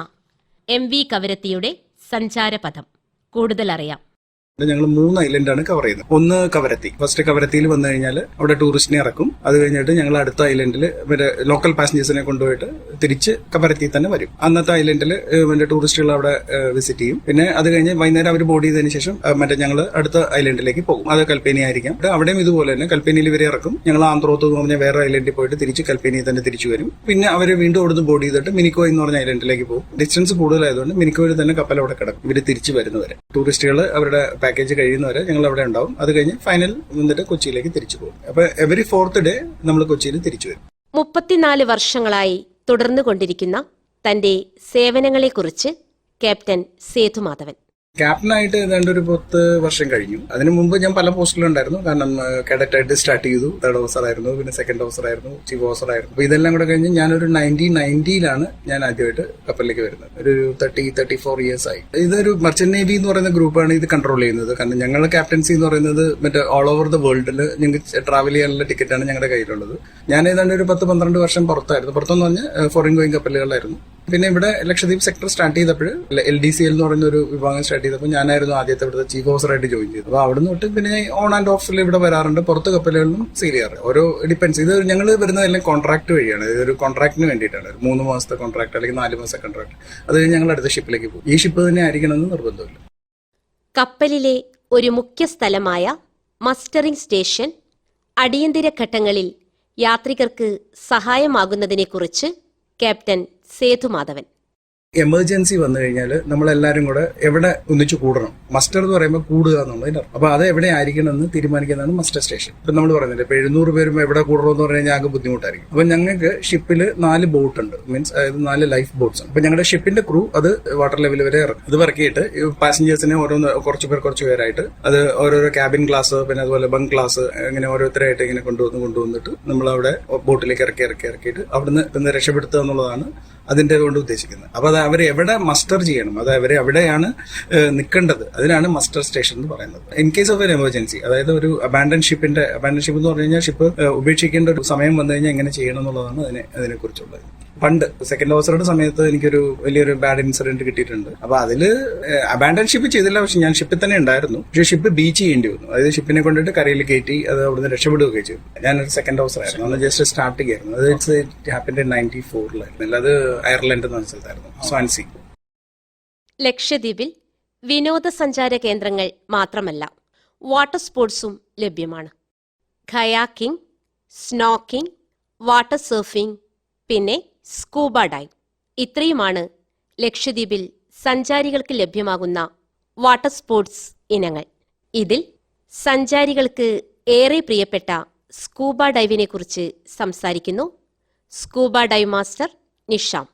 MV കവരത്തിയുടെ സഞ്ചാരപഥം കൂടുതൽ അറിയാം. ഞങ്ങൾ 3 ഐലൻഡാണ് കവർ ചെയ്യുന്നത്. ഒന്ന് കവരത്തി. ഫസ്റ്റ് കവരത്തിയിൽ വന്നു കഴിഞ്ഞാൽ അവിടെ ടൂറിസ്റ്റിനെ ഇറക്കും. അത് കഴിഞ്ഞിട്ട് ഞങ്ങൾ അടുത്ത ഐലൻഡിൽ മറ്റേ ലോക്കൽ പാസഞ്ചേഴ്സിനെ കൊണ്ടുപോയിട്ട് തിരിച്ച് കവരത്തി തന്നെ വരും. അന്നത്തെ ഐലൻഡിൽ മറ്റേ ടൂറിസ്റ്റുകൾ അവിടെ വിസിറ്റ് ചെയ്യും. പിന്നെ അത് കഴിഞ്ഞ് വൈകുന്നേരം അവർ ബോർഡ് ചെയ്തതിന് ശേഷം മറ്റേ ഞങ്ങൾ അടുത്ത ഐലൻഡിലേക്ക് പോകും. അത് കൽപ്പേനി ആയിരിക്കാം. അവിടെയും ഇതുപോലെ തന്നെ കൽപ്പേനിയിൽ ഇവരെ ഇറക്കും. ഞങ്ങൾ ആന്ത്രോത്ത് എന്ന് പറഞ്ഞ വേറെ ഐലൻഡിൽ പോയിട്ട് തിരിച്ച് കൽപ്പേനി തന്നെ തിരിച്ചു വരും. പിന്നെ അവർ വീണ്ടും അവിടുന്ന് ബോർഡ് ചെയ്തിട്ട് മിനിക്കോയ് എന്ന് പറഞ്ഞ ഐലൻഡിലേക്ക് പോകും. ഡിസ്റ്റൻസ് കൂടുതലായതുകൊണ്ട് മിനിക്കോയിൽ തന്നെ കപ്പൽ അവിടെ കിടക്കും ഇവർ തിരിച്ചു വരുന്നവരെ. ടൂറിസ്റ്റുകൾ അവരുടെ പാക്കേജ് കഴിയുന്നവരെ ഞങ്ങൾ അവിടെ ഉണ്ടാവും. അത് കഴിഞ്ഞ് ഫൈനൽ വന്നിട്ട് കൊച്ചിയിലേക്ക് തിരിച്ചു പോകും. അപ്പൊ എവറി 4th ഡേ നമ്മൾ കൊച്ചിയിൽ തിരിച്ചു വരും. 34 വർഷങ്ങളായി തുടർന്നുകൊണ്ടിരിക്കുന്ന തന്റെ സേവനങ്ങളെക്കുറിച്ച് ക്യാപ്റ്റൻ സേതുമാധവൻ. ക്യാപ്റ്റനായിട്ട് ഏതാണ്ട് ഒരു 10 വർഷം കഴിഞ്ഞു. അതിനു മുമ്പ് ഞാൻ പല പോസ്റ്റിലുണ്ടായിരുന്നു. കാരണം കേഡറ്റായിട്ട് സ്റ്റാർട്ട് ചെയ്തു. 3rd ഓഫീസർ ആയിരുന്നു, പിന്നെ 2nd ഓഫീസർ ആയിരുന്നു, ചീഫ് ഓഫീസർ ആയിരുന്നു. അപ്പൊ ഇതെല്ലാം കൂടെ കഴിഞ്ഞ് ഞാനൊരു 1990-ലാണ് ഞാൻ ആദ്യമായിട്ട് കപ്പലിലേക്ക് വരുന്നത്. ഒരു 34 ഇയേഴ്സ് ആയി. ഇതൊരു മർച്ചന്റ് നേവി എന്ന് പറയുന്ന ഗ്രൂപ്പാണ് ഇത് കൺട്രോൾ ചെയ്യുന്നത്. കാരണം ഞങ്ങളുടെ ക്യാപ്റ്റൻസി എന്ന് പറയുന്നത് മറ്റേ ഓൾ ഓവർ ദ വേൾഡിൽ ഞങ്ങൾക്ക് ട്രാവൽ ചെയ്യാനുള്ള ടിക്കറ്റാണ് ഞങ്ങളുടെ കയ്യിലുള്ളത്. ഞാൻ ഏതാണ്ട് ഒരു 10-12 വർഷം പുറത്തായിരുന്നു. പുറത്തെന്ന് പറഞ്ഞാൽ ഫോറിൻ ഗോയിങ് കപ്പലുകളായിരുന്നു. പിന്നെ ഇവിടെ ലക്ഷദ്വീപ് സെക്ടർ സ്റ്റാർട്ട് ചെയ്തപ്പോൾ LDCL എന്ന് പറയുന്ന ഒരു വിഭാഗം സ്റ്റാർട്ട് ചെയ്തപ്പോൾ ഞാനായിരുന്നു ആദ്യത്തെ ഇവിടുത്തെ ചീഫ് ഓഫീസറായിട്ട് ജോയിൻ ചെയ്തത്. അപ്പോൾ അവിടെ നിന്ന് തൊട്ട് പിന്നെ ഓൺ ആൻഡ് ഓഫിൽ ഇവിടെ വരാറുണ്ട്. പുറത്ത് കപ്പലുകളിലും സെയിൽ ചെയ്യാറുണ്ട്. ഓരോ ഡിപ്പെൻസ്. ഇത് ഞങ്ങൾ വരുന്നതെല്ലാം കോൺട്രാക്ട് വഴിയാണ്. ഇതൊരു കോൺട്രാക്ടിന് വേണ്ടിയിട്ടാണ്. ഒരു 3 മാസത്തെ കോൺട്രാക്ട് അല്ലെങ്കിൽ 4 മാസത്തെ കോൺട്രാക്ട്. അത് കഴിഞ്ഞ് ഞങ്ങൾ അടുത്ത ഷിപ്പിലേക്ക് പോകും. ഈ ഷിപ്പ് തന്നെ ആയിരിക്കണമെന്ന് നിർബന്ധമില്ല. കപ്പലിലെ ഒരു മുഖ്യ സ്ഥലമായ മസ്റ്ററിംഗ് സ്റ്റേഷൻ അടിയന്തര ഘട്ടങ്ങളിൽ യാത്രികർക്ക് സഹായമാകുന്നതിനെക്കുറിച്ച് ക്യാപ്റ്റൻ സേതുമാധവൻ. എമർജൻസി വന്നു കഴിഞ്ഞാൽ നമ്മളെല്ലാവരും കൂടെ എവിടെ ഒന്നിച്ച് കൂടണം. മസ്റ്റർ എന്ന് പറയുമ്പോൾ കൂടുക എന്നുള്ളതിന്റെ അർത്ഥം. അപ്പൊ അത് എവിടെ ആയിരിക്കണം എന്ന് തീരുമാനിക്കുന്നതാണ് മസ്റ്റർ സ്റ്റേഷൻ. ഇപ്പൊ നമ്മൾ പറയുന്നില്ല, ഇപ്പൊ 700 പേരും എവിടെ കൂടണമെന്ന് പറഞ്ഞു കഴിഞ്ഞാൽ ആകെ ബുദ്ധിമുട്ടായിരിക്കും. അപ്പൊ ഞങ്ങൾക്ക് ഷിപ്പിൽ 4 ബോട്ട് ഉണ്ട്. മീൻസ് അതായത് 4 ലൈഫ് ബോട്ട്സ് ഉണ്ട്. അപ്പൊ ഞങ്ങളുടെ ഷിപ്പിന്റെ ക്രൂ അത് വാട്ടർ ലെവൽ വരെ ഇറക്കും. അത് ഇറക്കിയിട്ട് പാസഞ്ചേഴ്സിനെ കുറച്ച് പേരായിട്ട് അത് ഓരോരോ ക്യാബിൻ ക്ലാസ്, പിന്നെ അതുപോലെ ബങ്ക് ക്ലാസ്, ഇങ്ങനെ ഓരോരുത്തരായിട്ട് ഇങ്ങനെ കൊണ്ടുവന്നിട്ട് നമ്മൾ അവിടെ ബോട്ടിലേക്ക് ഇറക്കിയിട്ട് അവിടുന്ന് പിന്നെ രക്ഷപ്പെടുത്തുക എന്നുള്ളതാണ് അതിന്റെ കൊണ്ട് ഉദ്ദേശിക്കുന്നത്. അപ്പൊ അത് അവർ എവിടെ മസ്റ്റർ ചെയ്യണം, അത് അവർ എവിടെയാണ് നിൽക്കേണ്ടത്, അതിനാണ് മസ്റ്റർ സ്റ്റേഷൻ എന്ന് പറയുന്നത്. In case of N emergency, അതായത് ഒരു അബാൻഡൻ ഷിപ്പ് എന്ന് പറഞ്ഞു കഴിഞ്ഞാൽ ഷിപ്പ് ഉപേക്ഷിക്കേണ്ട ഒരു സമയം വന്നു കഴിഞ്ഞാൽ എങ്ങനെ ചെയ്യണം എന്നുള്ളതാണ് അതിനെക്കുറിച്ചുള്ളത്. പണ്ട് 2nd ഓഫീസറുടെ സമയത്ത് എനിക്കൊരു വലിയൊരു ബാഡ് ഇൻസിഡന്റ് കിട്ടിയിട്ടുണ്ട്. അപ്പൊ അതില് അബാൻഡൻ ഷിപ്പ് ചെയ്തില്ല, പക്ഷെ ഞാൻ ഷിപ്പിൽ തന്നെ ഉണ്ടായിരുന്നു. പക്ഷെ ഷിപ്പ് ബീച്ച് ചെയ്യേണ്ടി വന്നു. അതായത് ഷിപ്പിനെ കൊണ്ടിട്ട് കരയിൽ കയറ്റി അത് അവിടുന്ന് രക്ഷപ്പെടുകയൊക്കെ ചെയ്തു. ഞാനൊരു 2nd ഓഫീസർ ആയിരുന്നു. അന്ന് ജസ്റ്റ് സ്റ്റാർട്ടിംഗ് ആയിരുന്നു. അത് ഇറ്റ് ഹാപ്പൻഡ് ഇൻ 94-ലായിരുന്നു. അത് അയർലൻഡ് എന്ന സ്ഥലത്തായിരുന്നു, സ്വാൻസി. ലക്ഷദ്വീപിൽ വിനോദസഞ്ചാര കേന്ദ്രങ്ങൾ മാത്രമല്ല, വാട്ടർ സ്പോർട്സും ലഭ്യമാണ്. ഖയാക്കിംഗ്, സ്നോക്കിംഗ്, വാട്ടർ സർഫിംഗ്, പിന്നെ സ്കൂബ ഡൈവ്. ഇത്രയുമാണ് ലക്ഷദ്വീപിൽ സഞ്ചാരികൾക്ക് ലഭ്യമാകുന്ന വാട്ടർ സ്പോർട്സ് ഇനങ്ങൾ. ഇതിൽ സഞ്ചാരികൾക്ക് ഏറെ പ്രിയപ്പെട്ട സ്കൂബ ഡൈവിനെക്കുറിച്ച് സംസാരിക്കുന്നു സ്കൂബ ഡൈവ് മാസ്റ്റർ നിഷാം.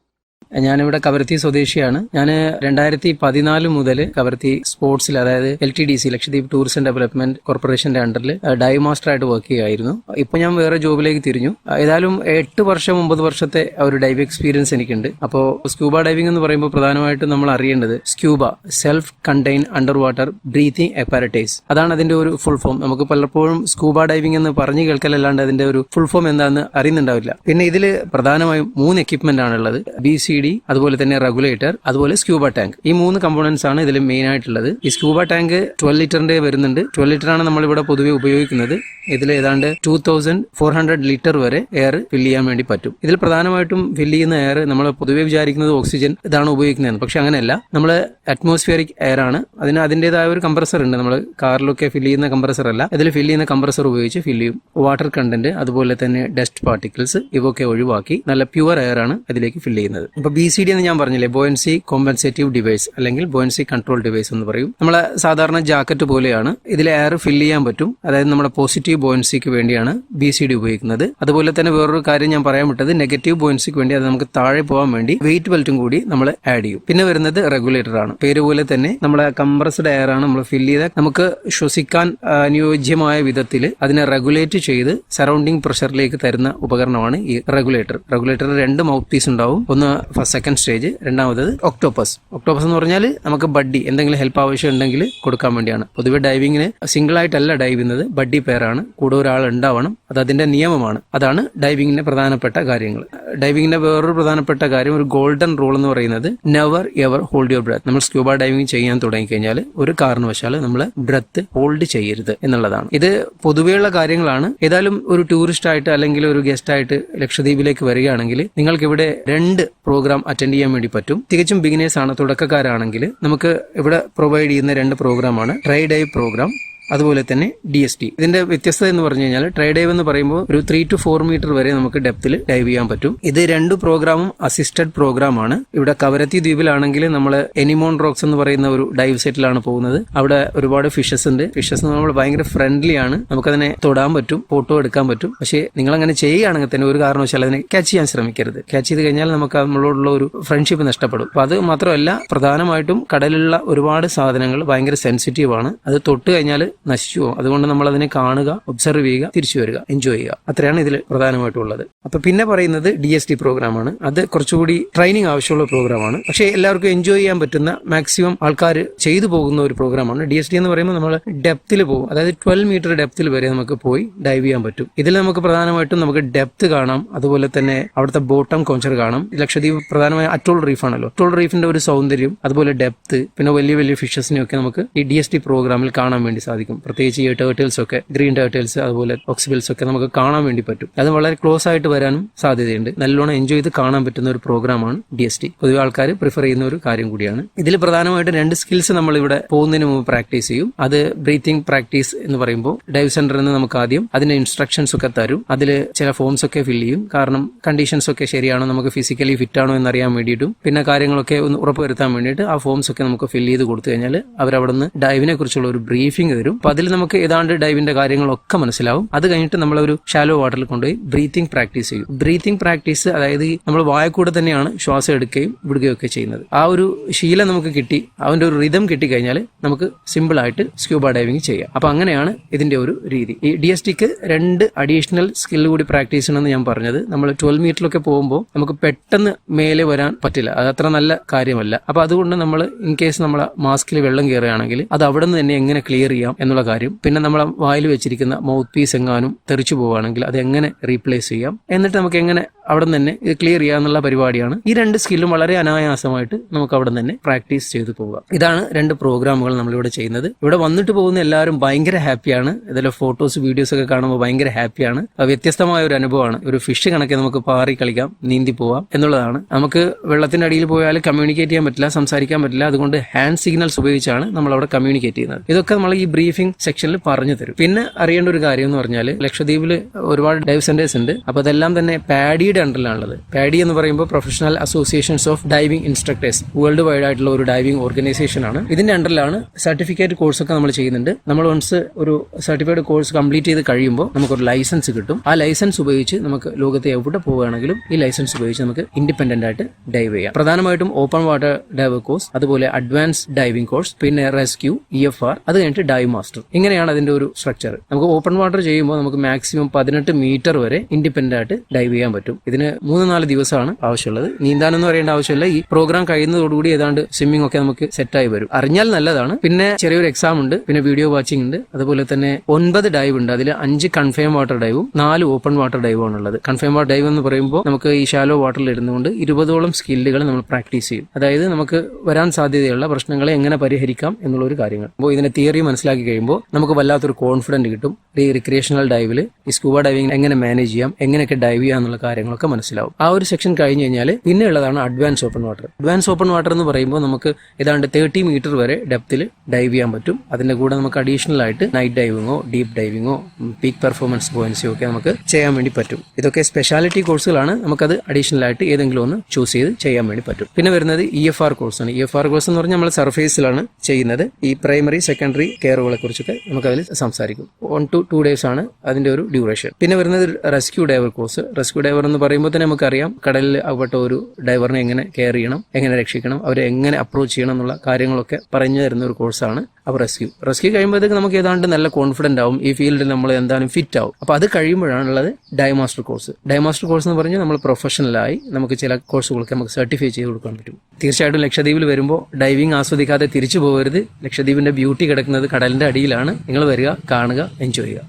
ഞാനിവിടെ കവരത്തി സ്വദേശിയാണ്. ഞാൻ 2014 മുതൽ കവരത്തി സ്പോർട്സിൽ, അതായത് LTDC ലക്ഷദ്വീപ് ടൂറിസം ഡെവലപ്മെന്റ് കോർപ്പറേഷന്റെ അണ്ടറിൽ ഡൈവ് മാസ്റ്റർ ആയിട്ട് വർക്ക് ചെയ്യുമായിരുന്നു. ഇപ്പോൾ ഞാൻ വേറെ ജോബിലേക്ക് തിരിഞ്ഞു. ഏതായാലും 8 വർഷം 9 വർഷത്തെ ഒരു ഡൈവ് എക്സ്പീരിയൻസ് എനിക്കുണ്ട്. അപ്പോൾ സ്കൂബ ഡൈവിംഗ് എന്ന് പറയുമ്പോൾ പ്രധാനമായിട്ടും നമ്മൾ അറിയേണ്ടത് scuba, self contain underwater breathing apparatus, അതാണ് അതിന്റെ ഒരു ഫുൾ ഫോം. നമുക്ക് പലപ്പോഴും സ്കൂബ ഡൈവിംഗ് എന്ന് പറഞ്ഞു കേൾക്കലല്ലാണ്ട് അതിന്റെ ഒരു ഫുൾ ഫോം എന്താണെന്ന് അറിയുന്നുണ്ടാവില്ല. പിന്നെ ഇതിൽ പ്രധാനമായും 3 എക്യുപ്മെന്റ് ആണുള്ളത്. BCD, അതുപോലെ തന്നെ റെഗുലേറ്റർ, അതുപോലെ സ്ക്യൂബ ടാങ്ക്. ഈ 3 കമ്പോണൻസ് ആണ് ഇതിൽ മെയിൻ ആയിട്ടുള്ളത്. ഈ സ്ക്യൂബ ടാങ്ക് 12 ലിറ്ററിന്റെ വരുന്നുണ്ട്. 12 ലിറ്റർ ആണ് നമ്മളിവിടെ പൊതുവെ ഉപയോഗിക്കുന്നത്. ഇതിൽ ഏതാണ്ട് 2400 ലിറ്റർ വരെ എയർ ഫില്ല് ചെയ്യാൻ വേണ്ടി പറ്റും. ഇതിൽ പ്രധാനമായിട്ടും ഫില്ല് ചെയ്യുന്ന എയർ നമ്മൾ പൊതുവെ വിചാരിക്കുന്നത് ഓക്സിജൻ ഇതാണ് ഉപയോഗിക്കുന്നത്, പക്ഷെ അങ്ങനെയല്ല. നമ്മൾ അറ്റ്മോസ്ഫിയറിക് എയർ ആണ്. അതിൻ്റെതായ ഒരു കംപ്രസർ ഉണ്ട്. നമ്മൾ കാറിലൊക്കെ ഫില്ല് ചെയ്യുന്ന കംപ്രസർ അല്ല, ഇതിൽ ഫില്ല് ചെയ്യുന്ന കംപ്രസർ ഉപയോഗിച്ച് ഫില്ല് ചെയ്യും. വാട്ടർ കണ്ടന്റ്, അതുപോലെ തന്നെ ഡസ്റ്റ് പാർട്ടിക്കിൾസ് ഇവയൊക്കെ ഒഴിവാക്കി നല്ല പ്യുവർ എയർ ആണ് ഇതിലേക്ക് ഫില്ല് ചെയ്യുന്നത്. ഇപ്പൊ BCD എന്ന് ഞാൻ പറഞ്ഞില്ലേ, ബോയൻസി കോമ്പൻസേറ്റീവ് ഡിവൈസ് അല്ലെങ്കിൽ ബോയൻസി കൺട്രോൾ ഡിവൈസ് എന്ന് പറയും. നമ്മളെ സാധാരണ ജാക്കറ്റ് പോലെയാണ്. ഇതിൽ എയർ ഫില്ല് ചെയ്യാൻ പറ്റും. അതായത് നമ്മുടെ പോസിറ്റീവ് ബോയൻസിക്ക് വേണ്ടിയാണ് BCD ഉപയോഗിക്കുന്നത്. അതുപോലെ തന്നെ വേറൊരു കാര്യം ഞാൻ പറയാൻ വിട്ടത്, നെഗറ്റീവ് ബോയൻസിക്ക് വേണ്ടി അത് നമുക്ക് താഴെ പോകാൻ വേണ്ടി വെയിറ്റ് ബെൽറ്റും കൂടി നമ്മൾ ആഡ് ചെയ്യും. പിന്നെ വരുന്നത് റെഗുലേറ്റർ ആണ്. പേര് പോലെ തന്നെ നമ്മളെ കംപ്രസ്ഡ് എയർ ആണ് നമ്മൾ ഫില്ല് ചെയ്ത നമുക്ക് ശ്വസിക്കാൻ അനുയോജ്യമായ വിധത്തിൽ അതിനെ റെഗുലേറ്റ് ചെയ്ത് സറൗണ്ടിങ് പ്രഷറിലേക്ക് തരുന്ന ഉപകരണമാണ് ഈ റെഗുലേറ്റർ. റെഗുലേറ്ററിൽ 2 മൗത്ത് പീസ് ഉണ്ടാവും. ഒന്ന് സെക്കൻഡ് സ്റ്റേജ്, രണ്ടാമത് ഒക്ടോപ്പസ്. ഒക്ടോപ്പസ് എന്ന് പറഞ്ഞാൽ നമുക്ക് ബഡ്ഡി എന്തെങ്കിലും ഹെൽപ്പ് ആവശ്യം ഉണ്ടെങ്കിൽ കൊടുക്കാൻ വേണ്ടിയാണ്. പൊതുവെ ഡൈവിങ്ങിന് സിംഗിൾ ആയിട്ടല്ല ഡൈവ് ചെയ്യുന്നത്, ബഡ്ഡി പെയറാണ്. കൂടെ ഒരാൾ ഉണ്ടാവണം. അത് അതിന്റെ നിയമമാണ്. അതാണ് ഡൈവിങ്ങിന്റെ പ്രധാനപ്പെട്ട കാര്യങ്ങൾ. ഡൈവിങ്ങിന്റെ വേറൊരു പ്രധാനപ്പെട്ട കാര്യം, ഒരു ഗോൾഡൻ റൂൾ എന്ന് പറയുന്നത് never ever hold your breath. നമ്മൾ സ്ക്യൂബ ഡൈവിംഗ് ചെയ്യാൻ തുടങ്ങിക്കഴിഞ്ഞാൽ ഒരു കാരണവശാൽ നമ്മൾ ബ്രെത്ത് ഹോൾഡ് ചെയ്യരുത് എന്നുള്ളതാണ്. ഇത് പൊതുവെയുള്ള കാര്യങ്ങളാണ്. ഏതായാലും ഒരു ടൂറിസ്റ്റ് ആയിട്ട് അല്ലെങ്കിൽ ഒരു ഗസ്റ്റ് ആയിട്ട് ലക്ഷദ്വീപിലേക്ക് വരികയാണെങ്കിൽ നിങ്ങൾക്ക് ഇവിടെ 2 പ്രോഗ്രാം അറ്റൻഡ് ചെയ്യാൻ വേണ്ടി പറ്റും. തികച്ചും ബിഗിനേഴ്സ് ആണ്, തുടക്കക്കാരാണെങ്കിൽ നമുക്ക് ഇവിടെ പ്രൊവൈഡ് ചെയ്യുന്ന 2 പ്രോഗ്രാമാണ് ട്രൈ ഡൈവ് പ്രോഗ്രാം, അതുപോലെ തന്നെ DST. ഇതിന്റെ വ്യത്യസ്തത എന്ന് പറഞ്ഞു കഴിഞ്ഞാൽ ട്രൈ ഡൈവ് എന്ന് പറയുമ്പോൾ ഒരു 3 to 4 മീറ്റർ വരെ നമുക്ക് ഡെപ്തിൽ ഡൈവ് ചെയ്യാൻ പറ്റും. ഇത് 2 പ്രോഗ്രാമും അസിസ്റ്റഡ് പ്രോഗ്രാമാണ്. ഇവിടെ കവരത്തി ദ്വീപിലാണെങ്കിൽ നമ്മൾ എനിമോൺ റോക്സ് എന്ന് പറയുന്ന ഒരു ഡൈവ് സെറ്റിലാണ് പോകുന്നത്. അവിടെ ഒരുപാട് ഫിഷസ് ഉണ്ട്. ഫിഷസ് നമ്മൾ ഭയങ്കര ഫ്രണ്ട്ലി ആണ്, നമുക്കതിനെ തൊടാൻ പറ്റും, ഫോട്ടോ എടുക്കാൻ പറ്റും. പക്ഷേ നിങ്ങൾ അങ്ങനെ ചെയ്യുകയാണെങ്കിൽ തന്നെ ഒരു കാരണവശാലും അതിനെ ക്യാച്ച് ചെയ്യാൻ ശ്രമിക്കരുത്. ക്യാച്ച് ചെയ്ത് കഴിഞ്ഞാൽ നമുക്ക് നമ്മളോടുള്ള ഒരു ഫ്രണ്ട്ഷിപ്പ് നഷ്ടപ്പെടും. അപ്പൊ അത് മാത്രമല്ല, പ്രധാനമായിട്ടും കടലിലുള്ള ഒരുപാട് സാധനങ്ങൾ ഭയങ്കര സെൻസിറ്റീവ് ആണ്. അത് തൊട്ട് കഴിഞ്ഞാൽ നശിച്ചു പോകും. അതുകൊണ്ട് നമ്മൾ അതിനെ കാണുക, ഒബ്സർവ് ചെയ്യുക, തിരിച്ചു വരിക, എൻജോയ് ചെയ്യുക. അത്രയാണ് ഇതിൽ പ്രധാനമായിട്ടുള്ളത്. അപ്പൊ പിന്നെ പറയുന്നത് DST പ്രോഗ്രാമാണ്. അത് കുറച്ചുകൂടി ട്രെയിനിങ് ആവശ്യമുള്ള പ്രോഗ്രാമാണ്. പക്ഷേ എല്ലാവർക്കും എൻജോയ് ചെയ്യാൻ പറ്റുന്ന മാക്സിമം ആൾക്കാർ ചെയ്തു പോകുന്ന ഒരു പ്രോഗ്രാമാണ്. DST എന്ന് പറയുമ്പോൾ നമ്മൾ ഡെപ്തിൽ പോകും. അതായത് 12 മീറ്റർ ഡെപ്തിൽ വരെ നമുക്ക് പോയി ഡൈവ് ചെയ്യാൻ പറ്റും. ഇതിൽ നമുക്ക് പ്രധാനമായിട്ടും നമുക്ക് ഡെപ്ത് കാണാം, അതുപോലെ തന്നെ അവിടുത്തെ ബോട്ടം കോഞ്ചർ കാണാം. ലക്ഷദ്വീപ് പ്രധാനമായ അറ്റോൾ റീഫാണല്ലോ. അറ്റോൾ റീഫിന്റെ ഒരു സൗന്ദര്യം, അതുപോലെ ഡെപ്ത്, പിന്നെ വലിയ വലിയ ഫിഷസിനെയൊക്കെ നമുക്ക് ഈ DST പ്രോഗ്രാമിൽ കാണാൻ വേണ്ടി സാധിക്കും. പ്രത്യേകിച്ച് ഈ ടേർട്ടിൽസ് ഒക്കെ, ഗ്രീൻ ടേർട്ടിൽസ്, അതുപോലെ ഓക്സിബിൾസ് ഒക്കെ നമുക്ക് കാണാൻ വേണ്ടി പറ്റും. അത് വളരെ ക്ലോസ് ആയിട്ട് വരാനും സാധ്യതയുണ്ട്. നല്ലോണം എൻജോയ് ചെയ്ത് കാണാൻ പറ്റുന്ന ഒരു പ്രോഗ്രാമാണ് DST. പൊതുവെ ആൾക്കാർ പ്രിഫർ ചെയ്യുന്ന ഒരു കാര്യം കൂടിയാണ്. ഇതിൽ പ്രധാനമായിട്ട് 2 സ്കിൽസ് നമ്മൾ ഇവിടെ പോകുന്നതിന് മുമ്പ് പ്രാക്ടീസ് ചെയ്യും. അത് ബ്രീത്തിങ് പ്രാക്ടീസ് എന്ന് പറയുമ്പോൾ ഡൈവ് സെന്ററിൽ നിന്ന് നമുക്ക് ആദ്യം അതിന്റെ ഇൻസ്ട്രക്ഷൻസ് ഒക്കെ തരും. അതിൽ ചില ഫോംസ് ഒക്കെ ഫില്ല് ചെയ്യും. കാരണം കണ്ടീഷൻസ് ഒക്കെ ശരിയാണോ, നമുക്ക് ഫിസിക്കലി ഫിറ്റ് ആണോ എന്നറിയാൻ വേണ്ടിയിട്ടും പിന്നെ കാര്യങ്ങളൊക്കെ ഒന്ന് ഉറപ്പുവരുത്താൻ വേണ്ടിയിട്ട് ആ ഫോംസ് ഒക്കെ നമുക്ക് ഫില്ല് ചെയ്ത് കൊടുത്തു കഴിഞ്ഞാൽ അവരവിടെ നിന്ന് ഡൈവിനെ കുറിച്ചുള്ള ഒരു ബ്രീഫിംഗ് തരും. അപ്പൊ അതിൽ നമുക്ക് ഏതാണ്ട് ഡൈവിന്റെ കാര്യങ്ങളൊക്കെ മനസ്സിലാവും. അത് കഴിഞ്ഞിട്ട് നമ്മളൊരു ഷാലോ വാട്ടറിൽ കൊണ്ടുപോയി ബ്രീത്തിങ് പ്രാക്ടീസ് ചെയ്യും. ബ്രീത്തിങ് പ്രാക്ടീസ് അതായത് നമ്മൾ വായക്കൂടെ തന്നെയാണ് ശ്വാസം എടുക്കുകയും വിടുകയും ഒക്കെ ചെയ്യുന്നത്. ആ ഒരു ശീലം നമുക്ക് കിട്ടി, അവന്റെ ഒരു റിതം കിട്ടിക്കഴിഞ്ഞാൽ നമുക്ക് സിമ്പിൾ ആയിട്ട് സ്ക്യൂബ ഡൈവിംഗ് ചെയ്യാം. അപ്പൊ അങ്ങനെയാണ് ഇതിന്റെ ഒരു രീതി. ഈ DSTക്ക് 2 അഡീഷണൽ സ്കിൽ കൂടി പ്രാക്ടീസ് ചെയ്യണമെന്ന് ഞാൻ പറഞ്ഞത്. നമ്മൾ 12 മീറ്ററിലൊക്കെ പോകുമ്പോൾ നമുക്ക് പെട്ടെന്ന് മേലെ വരാൻ പറ്റില്ല, അത് അത്ര നല്ല കാര്യമല്ല. അപ്പൊ അതുകൊണ്ട് നമ്മൾ ഇൻ കേസ് നമ്മളെ മാസ്കിൽ വെള്ളം കയറുകയാണെങ്കിൽ അത് അവിടെ നിന്ന് തന്നെ എങ്ങനെ ക്ലിയർ ചെയ്യാം എന്നുള്ള കാര്യം, പിന്നെ നമ്മളെ വായിൽ വെച്ചിരിക്കുന്ന മൗത്ത് പീസ് എങ്ങാനും തെറിച്ചു പോവുകയാണെങ്കിൽ അത് എങ്ങനെ റീപ്ലേസ് ചെയ്യാം, എന്നിട്ട് നമുക്ക് എങ്ങനെ അവിടെ നിന്ന് തന്നെ ഇത് ക്ലിയർ ചെയ്യുക എന്നുള്ള പരിപാടിയാണ്. ഈ 2 സ്കില്ലും വളരെ അനായാസമായിട്ട് നമുക്ക് അവിടെ തന്നെ പ്രാക്ടീസ് ചെയ്ത് പോവുക. ഇതാണ് 2 പ്രോഗ്രാമുകൾ നമ്മളിവിടെ ചെയ്യുന്നത്. ഇവിടെ വന്നിട്ട് പോകുന്ന എല്ലാവരും ഭയങ്കര ഹാപ്പിയാണ്. ഇതിലെ ഫോട്ടോസ് വീഡിയോസ് ഒക്കെ കാണുമ്പോൾ ഭയങ്കര ഹാപ്പിയാണ്. വ്യത്യസ്തമായ ഒരു അനുഭവമാണ്. ഒരു ഫിഷ് കണക്കെ നമുക്ക് പാറി കളിക്കാം, നീന്തി പോവാം എന്നുള്ളതാണ്. നമുക്ക് വെള്ളത്തിന്റെ അടിയിൽ പോയാൽ കമ്മ്യൂണിക്കേറ്റ് ചെയ്യാൻ പറ്റില്ല, സംസാരിക്കാൻ പറ്റില്ല. അതുകൊണ്ട് ഹാൻഡ് സിഗ്നൽസ് ഉപയോഗിച്ചാണ് നമ്മൾ അവിടെ കമ്മ്യൂണിക്കേറ്റ് ചെയ്യുന്നത്. ഇതൊക്കെ നമ്മൾ ഈ ബ്രീഫിംഗ് സെക്ഷനിൽ പറഞ്ഞു തരും. പിന്നെ അറിയേണ്ട ഒരു കാര്യം എന്ന് പറഞ്ഞാൽ ലക്ഷദ്വീപിൽ ഒരുപാട് ഡൈവ് സെന്റേഴ്സ് ഉണ്ട്. അപ്പൊ അതെല്ലാം തന്നെ പാഡിയുടെ അണ്ടറിലാണുള്ളത്. പാഡി എന്ന് പറയുമ്പോൾ professional associations of diving instructors, world wide ആയിട്ടുള്ള ഒരു ഡൈവിംഗ് ഓർഗനൈസേഷൻ ആണ്. ഇതിന്റെ അണ്ടറിലാണ് സർട്ടിഫിക്കറ്റ് കോഴ്സ് ഒക്കെ നമ്മൾ ചെയ്യുന്നുണ്ട്. നമ്മൾ വൺസ് ഒരു സർട്ടിഫിക്കറ്റ് കോഴ്സ് കംപ്ലീറ്റ് ചെയ്ത് കഴിയുമ്പോൾ നമുക്കൊരു ലൈസൻസ് കിട്ടും. ആ ലൈസൻസ് ഉപയോഗിച്ച് നമുക്ക് ലോകത്തെ എവിടെ പോവുകയാണെങ്കിലും ഈ ലൈസൻസ് ഉപയോഗിച്ച് നമുക്ക് ഇൻഡിപെൻഡന്റ് ആയിട്ട് ഡൈവ് ചെയ്യാം. പ്രധാനമായിട്ടും ഓപ്പൺ വാട്ടർ ഡൈവ് കോഴ്സ്, അതുപോലെ അഡ്വാൻസ് ഡൈവിംഗ് കോഴ്സ്, പിന്നെ റെസ്ക്യൂ, EFR, അത് കഴിഞ്ഞിട്ട് ഡൈവ് മാസ്റ്റർ. ഇങ്ങനെയാണ് അതിന്റെ ഒരു സ്ട്രക്ചർ. നമുക്ക് ഓപ്പൺ വാട്ടർ ചെയ്യുമ്പോൾ നമുക്ക് മാക്സിമം 18 മീറ്റർ വരെ ഇൻഡിപെൻഡന്റ് ആയിട്ട് ഡൈവ് ചെയ്യാൻ പറ്റും. ഇതിന് 3-4 ദിവസമാണ് ആവശ്യമുള്ളത്. നീന്താനൊന്നും അറിയേണ്ട ആവശ്യമില്ല. ഈ പ്രോഗ്രാം കഴിയുന്നതോടുകൂടി ഏതാണ്ട് സ്വിമ്മിംഗ് ഒക്കെ നമുക്ക് സെറ്റായി വരും. അറിഞ്ഞാൽ നല്ലതാണ്. പിന്നെ ചെറിയൊരു എക്സാം ഉണ്ട്, പിന്നെ വീഡിയോ വാച്ചിങ് ഉണ്ട്. അതുപോലെ തന്നെ 9 ഡൈവ് ഉണ്ട്. അതിൽ 5 കൺഫേം വാട്ടർ ഡൈവും 4 ഓപ്പൺ വാട്ടർ ഡൈവും ആണുള്ളത്. കൺഫേം വാട്ടർ ഡൈവ് എന്ന് പറയുമ്പോൾ നമുക്ക് ഈ ഷാലോ വാട്ടറിൽ ഇരുന്നുകൊണ്ട് 20ഓളം സ്കില്ലുകൾ നമ്മൾ പ്രാക്ടീസ് ചെയ്യും. അതായത് നമുക്ക് വരാൻ സാധ്യതയുള്ള പ്രശ്നങ്ങളെ എങ്ങനെ പരിഹരിക്കാം എന്നുള്ള ഒരു കാര്യങ്ങൾ. അപ്പോൾ ഇതിന്റെ തിയറി മനസ്സിലാക്കി കഴിയുമ്പോൾ നമുക്ക് വല്ലാത്തൊരു കോൺഫിഡന്റ് കിട്ടും. ഈ റിക്രിയേഷണൽ ഡൈവിൽ ഈ സ്കൂബ ഡൈവിംഗ് എങ്ങനെ മാനേജ് ചെയ്യാം, എങ്ങനെയൊക്കെ ഡൈവ് ചെയ്യാം എന്നുള്ള കാര്യങ്ങളൊക്കെ മനസ്സിലാവും. ആ ഒരു സെക്ഷൻ കഴിഞ്ഞ് കഴിഞ്ഞാൽ പിന്നെ ഉള്ളതാണ് advance open water. Advance open water എന്ന് പറയുമ്പോൾ നമുക്ക് ഏതാണ്ട് 30 മീറ്റർ വരെ ഡെപ്തിൽ ഡൈവ് ചെയ്യാൻ പറ്റും. അതിന്റെ കൂടെ നമുക്ക് അഡീഷണൽ ആയിട്ട് നൈറ്റ് ഡൈവിങ്ങോ, ഡീപ്പ് ഡൈവിങ്ങോ, പീക്ക് പെർഫോമൻസ് ബോയൻസിയോ ഒക്കെ നമുക്ക് ചെയ്യാൻ വേണ്ടി പറ്റും. ഇതൊക്കെ സ്പെഷ്യാലിറ്റി കോഴ്സുകളാണ്. നമുക്കത് അഡീഷണൽ ആയിട്ട് ഏതെങ്കിലും ഒന്ന് ചൂസ് ചെയ്ത് ചെയ്യാൻ വേണ്ടി പറ്റും. പിന്നെ വരുന്നത് EFR കോഴ്സാണ്. EFR കോഴ്സ് എന്ന് പറഞ്ഞാൽ നമ്മൾ സർഫേസിലാണ് ചെയ്യുന്നത്. ഈ പ്രൈമറി, സെക്കൻഡറി കെയറുകളെ കുറിച്ചൊക്കെ നമുക്കതിൽ സംസാരിക്കും. 1 to 2 days ആണ് അതിന്റെ ഒരു ഡ്യൂറേഷൻ. പിന്നെ വരുന്നത് rescue diver course. Rescue diver എന്ന് പറയുമ്പോൾ തന്നെ നമുക്കറിയാം കടലിൽ അകപ്പെട്ട ഒരു ഡൈവറിനെ എങ്ങനെ കെയർ ചെയ്യണം, എങ്ങനെ രക്ഷിക്കണം, അവരെ എങ്ങനെ അപ്രോച്ച് ചെയ്യണം എന്നുള്ള കാര്യങ്ങളൊക്കെ പറഞ്ഞു തരുന്ന ഒരു കോഴ്സാണ്. അപ്പോൾ റെസ്ക്യൂ കഴിയുമ്പോഴത്തേക്ക് നമുക്ക് ഏതാണ്ട് നല്ല കോൺഫിഡന്റ് ആവും. ഈ ഫീൽഡിൽ നമ്മൾ എന്തായാലും ഫിറ്റ് ആവും. അപ്പോൾ അത് കഴിയുമ്പോഴാണുള്ളത് dive master course. Dive master course എന്ന് പറഞ്ഞാൽ നമ്മൾ പ്രൊഫഷണലായി നമുക്ക് ചില കോഴ്സുകളൊക്കെ നമുക്ക് സർട്ടിഫൈ ചെയ്ത് കൊടുക്കാൻ പറ്റും. തീർച്ചയായിട്ടും ലക്ഷദ്വീപിൽ വരുമ്പോൾ ഡൈവിംഗ് ആസ്വദിക്കാതെ തിരിച്ചു പോകരുത്. ലക്ഷദ്വീപിന്റെ ബ്യൂട്ടി കിടക്കുന്നത് കടലിന്റെ അടിയിലാണ്. നിങ്ങൾ വരിക, കാണുക, എൻജോയ് ചെയ്യുക.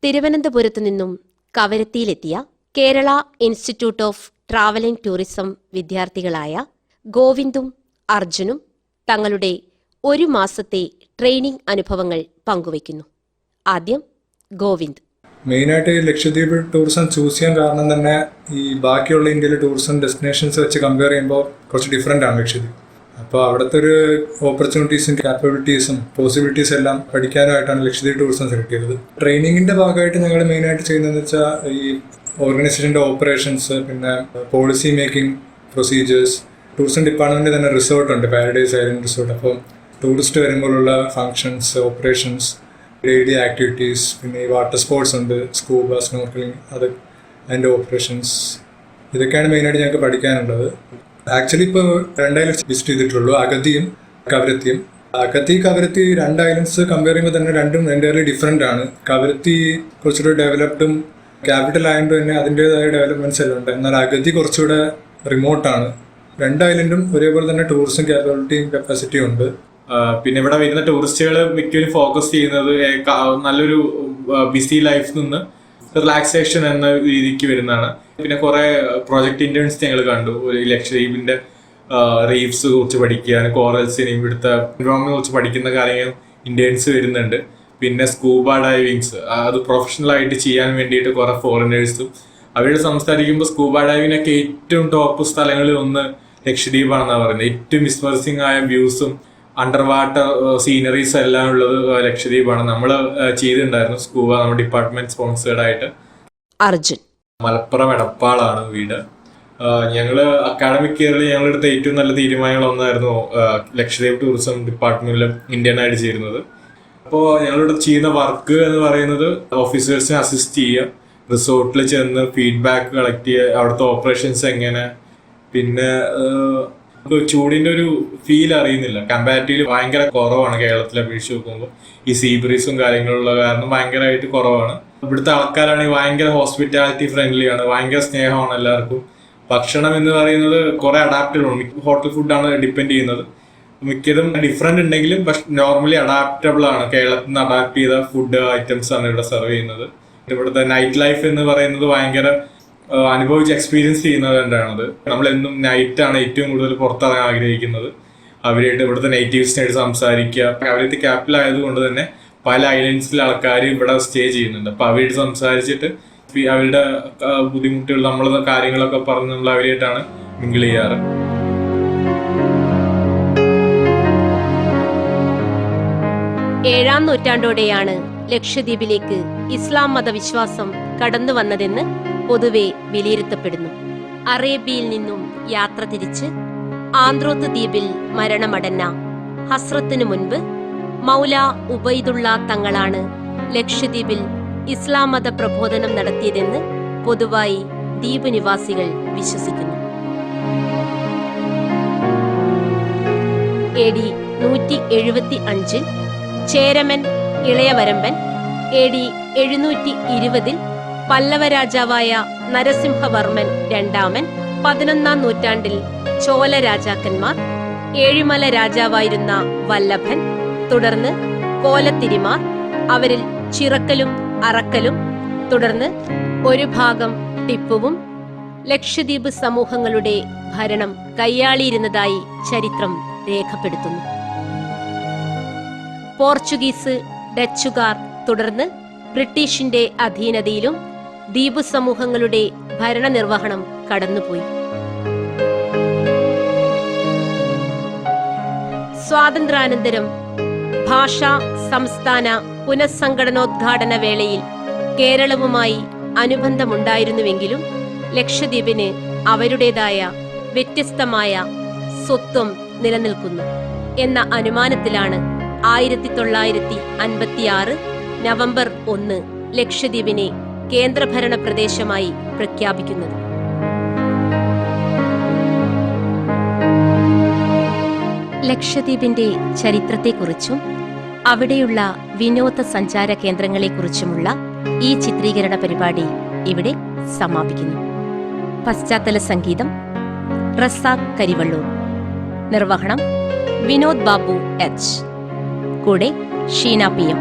തിരുവനന്തപുരത്ത് നിന്നും കവരത്തിയിലെത്തിയ Kerala institute of travel and tourism വിദ്യാർത്ഥികളായ ഗോവിന്ദും അർജുനും തങ്ങളുടെ 1 മാസത്തെ ട്രെയിനിങ് അനുഭവങ്ങൾ പങ്കുവയ്ക്കുന്നു. ആദ്യം ഗോവിന്ദ്. മെയിനായിട്ട് ഈ ലക്ഷദ്വീപ് ടൂറിസം ചൂസ് ചെയ്യാൻ കാരണം തന്നെ ഈ ബാക്കിയുള്ള ഇന്ത്യയിലെ ടൂറിസം ഡെസ്റ്റിനേഷൻസ് വെച്ച് കമ്പയർ ചെയ്യുമ്പോൾ കുറച്ച് ഡിഫറെൻ്റ് ആണ് ലക്ഷദ്വീപ്. അപ്പോൾ അവിടുത്തെ ഒരു ഓപ്പർച്യൂണിറ്റീസും ക്യാപ്പബിലിറ്റീസും പോസിബിലിറ്റീസും എല്ലാം പഠിക്കാനായിട്ടാണ് ലക്ഷദ്വീപ് ടൂറിസം സെലക്ട് ചെയ്തത്. ട്രെയിനിങ്ങിന്റെ ഭാഗമായിട്ട് ഞങ്ങൾ മെയിനായിട്ട് ചെയ്യുന്നതെന്ന് വെച്ചാൽ ഈ ഓർഗനൈസേഷൻ്റെ ഓപ്പറേഷൻസ്, പിന്നെ policy making procedures. Tourism department തന്നെ റിസോർട്ടുണ്ട്, പാരഡൈസ് ഐലൻഡ് റിസോർട്ട്. അപ്പം ടൂറിസ്റ്റ് വരുമ്പോഴുള്ള ഫങ്ഷൻസ്, ഓപ്പറേഷൻസ്, ഡെയിലി ആക്ടിവിറ്റീസ്, പിന്നെ ഈ വാട്ടർ സ്പോർട്സ് ഉണ്ട്, സ്കൂബ, സ്നോർക്കലിംഗ്, അത് അതിൻ്റെ ഓപ്പറേഷൻസ്, ഇതൊക്കെയാണ് മെയിനായിട്ട് ഞങ്ങൾക്ക് പഠിക്കാനുള്ളത്. ആക്ച്വലി ഇപ്പോൾ 2 ഐലൻഡ്സ് വിസിറ്റ് ചെയ്തിട്ടുള്ളൂ, അഗത്തിയും കവരത്തിയും. കവരത്തി 2 ഐലൻഡ്സ് കമ്പയർ ചെയ്യുമ്പോൾ തന്നെ രണ്ടും എൻ്റയർലി ഡിഫറെൻ്റ് ആണ്. കവരത്തി കുറച്ചുകൂടെ ഡെവലപ്ഡും ക്യാപിറ്റൽ ആയതുകൊണ്ട് തന്നെ അതിൻ്റെതായ ഡെവലപ്മെൻറ്റ്സ് എല്ലാം ഉണ്ട്. എന്നാൽ അഗത്തി കുറച്ചുകൂടെ റിമോട്ടാണ്. 2 ഐലൻഡും ഒരേപോലെ തന്നെ ടൂറിസം ക്യാപ്പബിലിറ്റിയും കപ്പാസിറ്റിയും ഉണ്ട്. പിന്നെ ഇവിടെ വരുന്ന ടൂറിസ്റ്റുകൾ മിക്കവരും ഫോക്കസ് ചെയ്യുന്നത് നല്ലൊരു ബിസി ലൈഫിൽ നിന്ന് റിലാക്സേഷൻ എന്ന രീതിക്ക് വരുന്നതാണ്. പിന്നെ കുറെ പ്രോജക്റ്റ് ഇന്റേൺസ് ഞങ്ങൾ കണ്ടു. ഒരു ലക്ഷദ്വീപിന്റെ റീഫ്സ് കുറിച്ച് പഠിക്കാൻ, കോറൽസിനെയും ഇവിടുത്തെ എൻവയോൺമെന്റിനെ കുറിച്ച് പഠിക്കുന്ന കാര്യങ്ങൾ ഇന്റേൺസ് വരുന്നുണ്ട്. പിന്നെ സ്കൂബ ഡൈവിങ്സ്, അത് പ്രൊഫഷണൽ ആയിട്ട് ചെയ്യാൻ വേണ്ടിയിട്ട് കുറെ ഫോറിനേഴ്സും. അവരോട് സംസാരിക്കുമ്പോൾ സ്കൂബ ഡൈവിങ്ങിനൊക്കെ ഏറ്റവും ടോപ്പ് സ്ഥലങ്ങളിൽ ഒന്ന് ലക്ഷദ്വീപാണെന്നാണ് പറയുന്നത്. ഏറ്റവും മിസ്മർസിംഗ് ആയ വ്യൂസും അണ്ടർ വാട്ടർ സീനറീസ് എല്ലാം ഉള്ളത് ലക്ഷദ്വീപാണ്. നമ്മൾ ചെയ്തിട്ടുണ്ടായിരുന്നു സ്കൂബ, നമ്മുടെ ഡിപ്പാർട്ട്മെന്റ് സ്പോൺസേർഡ് ആയിട്ട്. അർജുൻ മലപ്പുറം എടപ്പാളാണ് വീട്. ഞങ്ങള് അക്കാഡമിക് ഇയറിൽ ഞങ്ങളെടുത്ത ഏറ്റവും നല്ല തീരുമാനങ്ങളൊന്നായിരുന്നു ലക്ഷദ്വീപ് ടൂറിസം ഡിപ്പാർട്ട്മെന്റിൽ ഇന്ത്യനായിട്ട് ചേരുന്നത്. അപ്പോൾ ഞങ്ങളിവിടെ ചെയ്യുന്ന വർക്ക് എന്ന് പറയുന്നത് ഓഫീസേഴ്സിനെ അസിസ്റ്റ് ചെയ്യുക, റിസോർട്ടിൽ ചെന്ന് ഫീഡ്ബാക്ക് കളക്ട് ചെയ്യുക, അവിടുത്തെ ഓപ്പറേഷൻസ് എങ്ങനെ. പിന്നെ ചൂടിന്റെ ഒരു ഫീൽ അറിയുന്നില്ല. കമ്പാരിറ്റീവ്ലി ഭയങ്കര കുറവാണ് കേരളത്തിലെ അപേക്ഷിച്ച് നോക്കുമ്പോൾ. ഈ സീ ബ്രീസും കാര്യങ്ങളുള്ള കാരണം ഭയങ്കരമായിട്ട് കുറവാണ്. ഇവിടുത്തെ ആൾക്കാരാണെങ്കിൽ ഭയങ്കര ഹോസ്പിറ്റാലിറ്റി ഫ്രണ്ട്ലി ആണ്, ഭയങ്കര സ്നേഹമാണ് എല്ലാവർക്കും. ഭക്ഷണം എന്ന് പറയുന്നത് കുറെ അഡാപ്റ്റഡ് ആണ്. ഹോട്ടൽ ഫുഡാണ് ഡിപ്പെൻഡ് ചെയ്യുന്നത്. മിക്കതും ഡിഫറെന്റ് ഉണ്ടെങ്കിലും പക്ഷെ നോർമലി അഡാപ്റ്റബിൾ ആണ്. കേരളത്തിൽ നിന്ന് അഡാപ്റ്റ് ചെയ്ത ഫുഡ് ഐറ്റംസ് ആണ് ഇവിടെ സെർവ് ചെയ്യുന്നത്. ഇവിടുത്തെ നൈറ്റ് ലൈഫ് എന്ന് പറയുന്നത് ഭയങ്കര അനുഭവിച്ച് എക്സ്പീരിയൻസ് ചെയ്യുന്നത് തന്നെയാണത്. നമ്മളെന്നും നൈറ്റാണ് ഏറ്റവും കൂടുതൽ പുറത്തിറങ്ങാൻ ആഗ്രഹിക്കുന്നത്. അവരായിട്ട് ഇവിടുത്തെ നേറ്റീവ്സിനായിട്ട് സംസാരിക്കുക. അവരുടെ ക്യാപിറ്റൽ ആയതുകൊണ്ട് തന്നെ പല ഐലൻഡ്സിലെ ആൾക്കാർ ഇവിടെ സ്റ്റേ ചെയ്യുന്നുണ്ട്. അപ്പൊ അവരായിട്ട് സംസാരിച്ചിട്ട് അവരുടെ ബുദ്ധിമുട്ടുകൾ, നമ്മളെ കാര്യങ്ങളൊക്കെ പറഞ്ഞ് നമ്മൾ അവരായിട്ടാണ് മിങ്കിൾ ചെയ്യാറ്. ഏഴാം നൂറ്റാണ്ടോടെയാണ് ലക്ഷദ്വീപിലേക്ക് ഇസ്ലാം മതവിശ്വാസം കടന്നു വന്നതെന്ന് പൊതുവെ വിലയിരുത്തപ്പെടുന്നു. അറേബ്യയിൽ നിന്നും യാത്ര തിരിച്ച് ആന്ത്രോത്ത് ദ്വീപിൽ മരണമടഞ്ഞ ഹസ്രത്തിനു മുൻപ് മൗല ഉബൈദുള്ള തങ്ങളാണ് ലക്ഷദ്വീപിൽ ഇസ്ലാം മത പ്രബോധനം നടത്തിയതെന്ന് പൊതുവായി ദ്വീപ് നിവാസികൾ വിശ്വസിക്കുന്നു. AD 175 ചേരമൻ ഇളയവരമ്പൻ, AD 720 പല്ലവ രാജാവായ നരസിംഹവർമ്മൻ രണ്ടാമൻ, 11ാം നൂറ്റാണ്ടിൽ ചോല രാജാക്കന്മാർ, ഏഴിമല രാജാവായിരുന്ന വല്ലഭൻ, തുടർന്ന് കോലത്തിരിമാർ, അവരിൽ ചിറക്കലും അറക്കലും, തുടർന്ന് ഒരു ഭാഗം ടിപ്പുവും ലക്ഷദ്വീപ് സമൂഹങ്ങളുടെ ഭരണം കൈയാളിയിരുന്നതായി ചരിത്രം രേഖപ്പെടുത്തുന്നു. പോർച്ചുഗീസ്, ഡച്ചുകാർ, തുടർന്ന് ബ്രിട്ടീഷിന്റെ അധീനതയിലും ദ്വീപ് സമൂഹങ്ങളുടെ ഭരണനിർവഹണം കടന്നുപോയി. സ്വാതന്ത്ര്യാനന്തരം ഭാഷാ സംസ്ഥാന പുനഃസംഘടനോദ്ഘാടന വേളയിൽ കേരളവുമായി അനുബന്ധമുണ്ടായിരുന്നുവെങ്കിലും ലക്ഷദ്വീപിന് അവരുടേതായ വ്യത്യസ്തമായ സ്വത്വം നിലനിൽക്കുന്നു എന്ന അനുമാനത്തിലാണ് 1956 നവംബർ 1 ലക്ഷദ്വീപിനെ കേന്ദ്രഭരണ പ്രദേശമായി പ്രഖ്യാപിക്കുന്നത്. ലക്ഷദ്വീപിന്റെ ചരിത്രത്തെക്കുറിച്ചും അവിടെയുള്ള വിനോദസഞ്ചാര കേന്ദ്രങ്ങളെക്കുറിച്ചുമുള്ള ഈ ചിത്രീകരണ പരിപാടി ഇവിടെ സമാപിക്കുന്നു. പശ്ചാത്തല സംഗീതം റസാഖ് കരിവള്ളൂർ, നിർവഹണം വിനോദ് ബാബു H, കൂടെ ഷീന PM.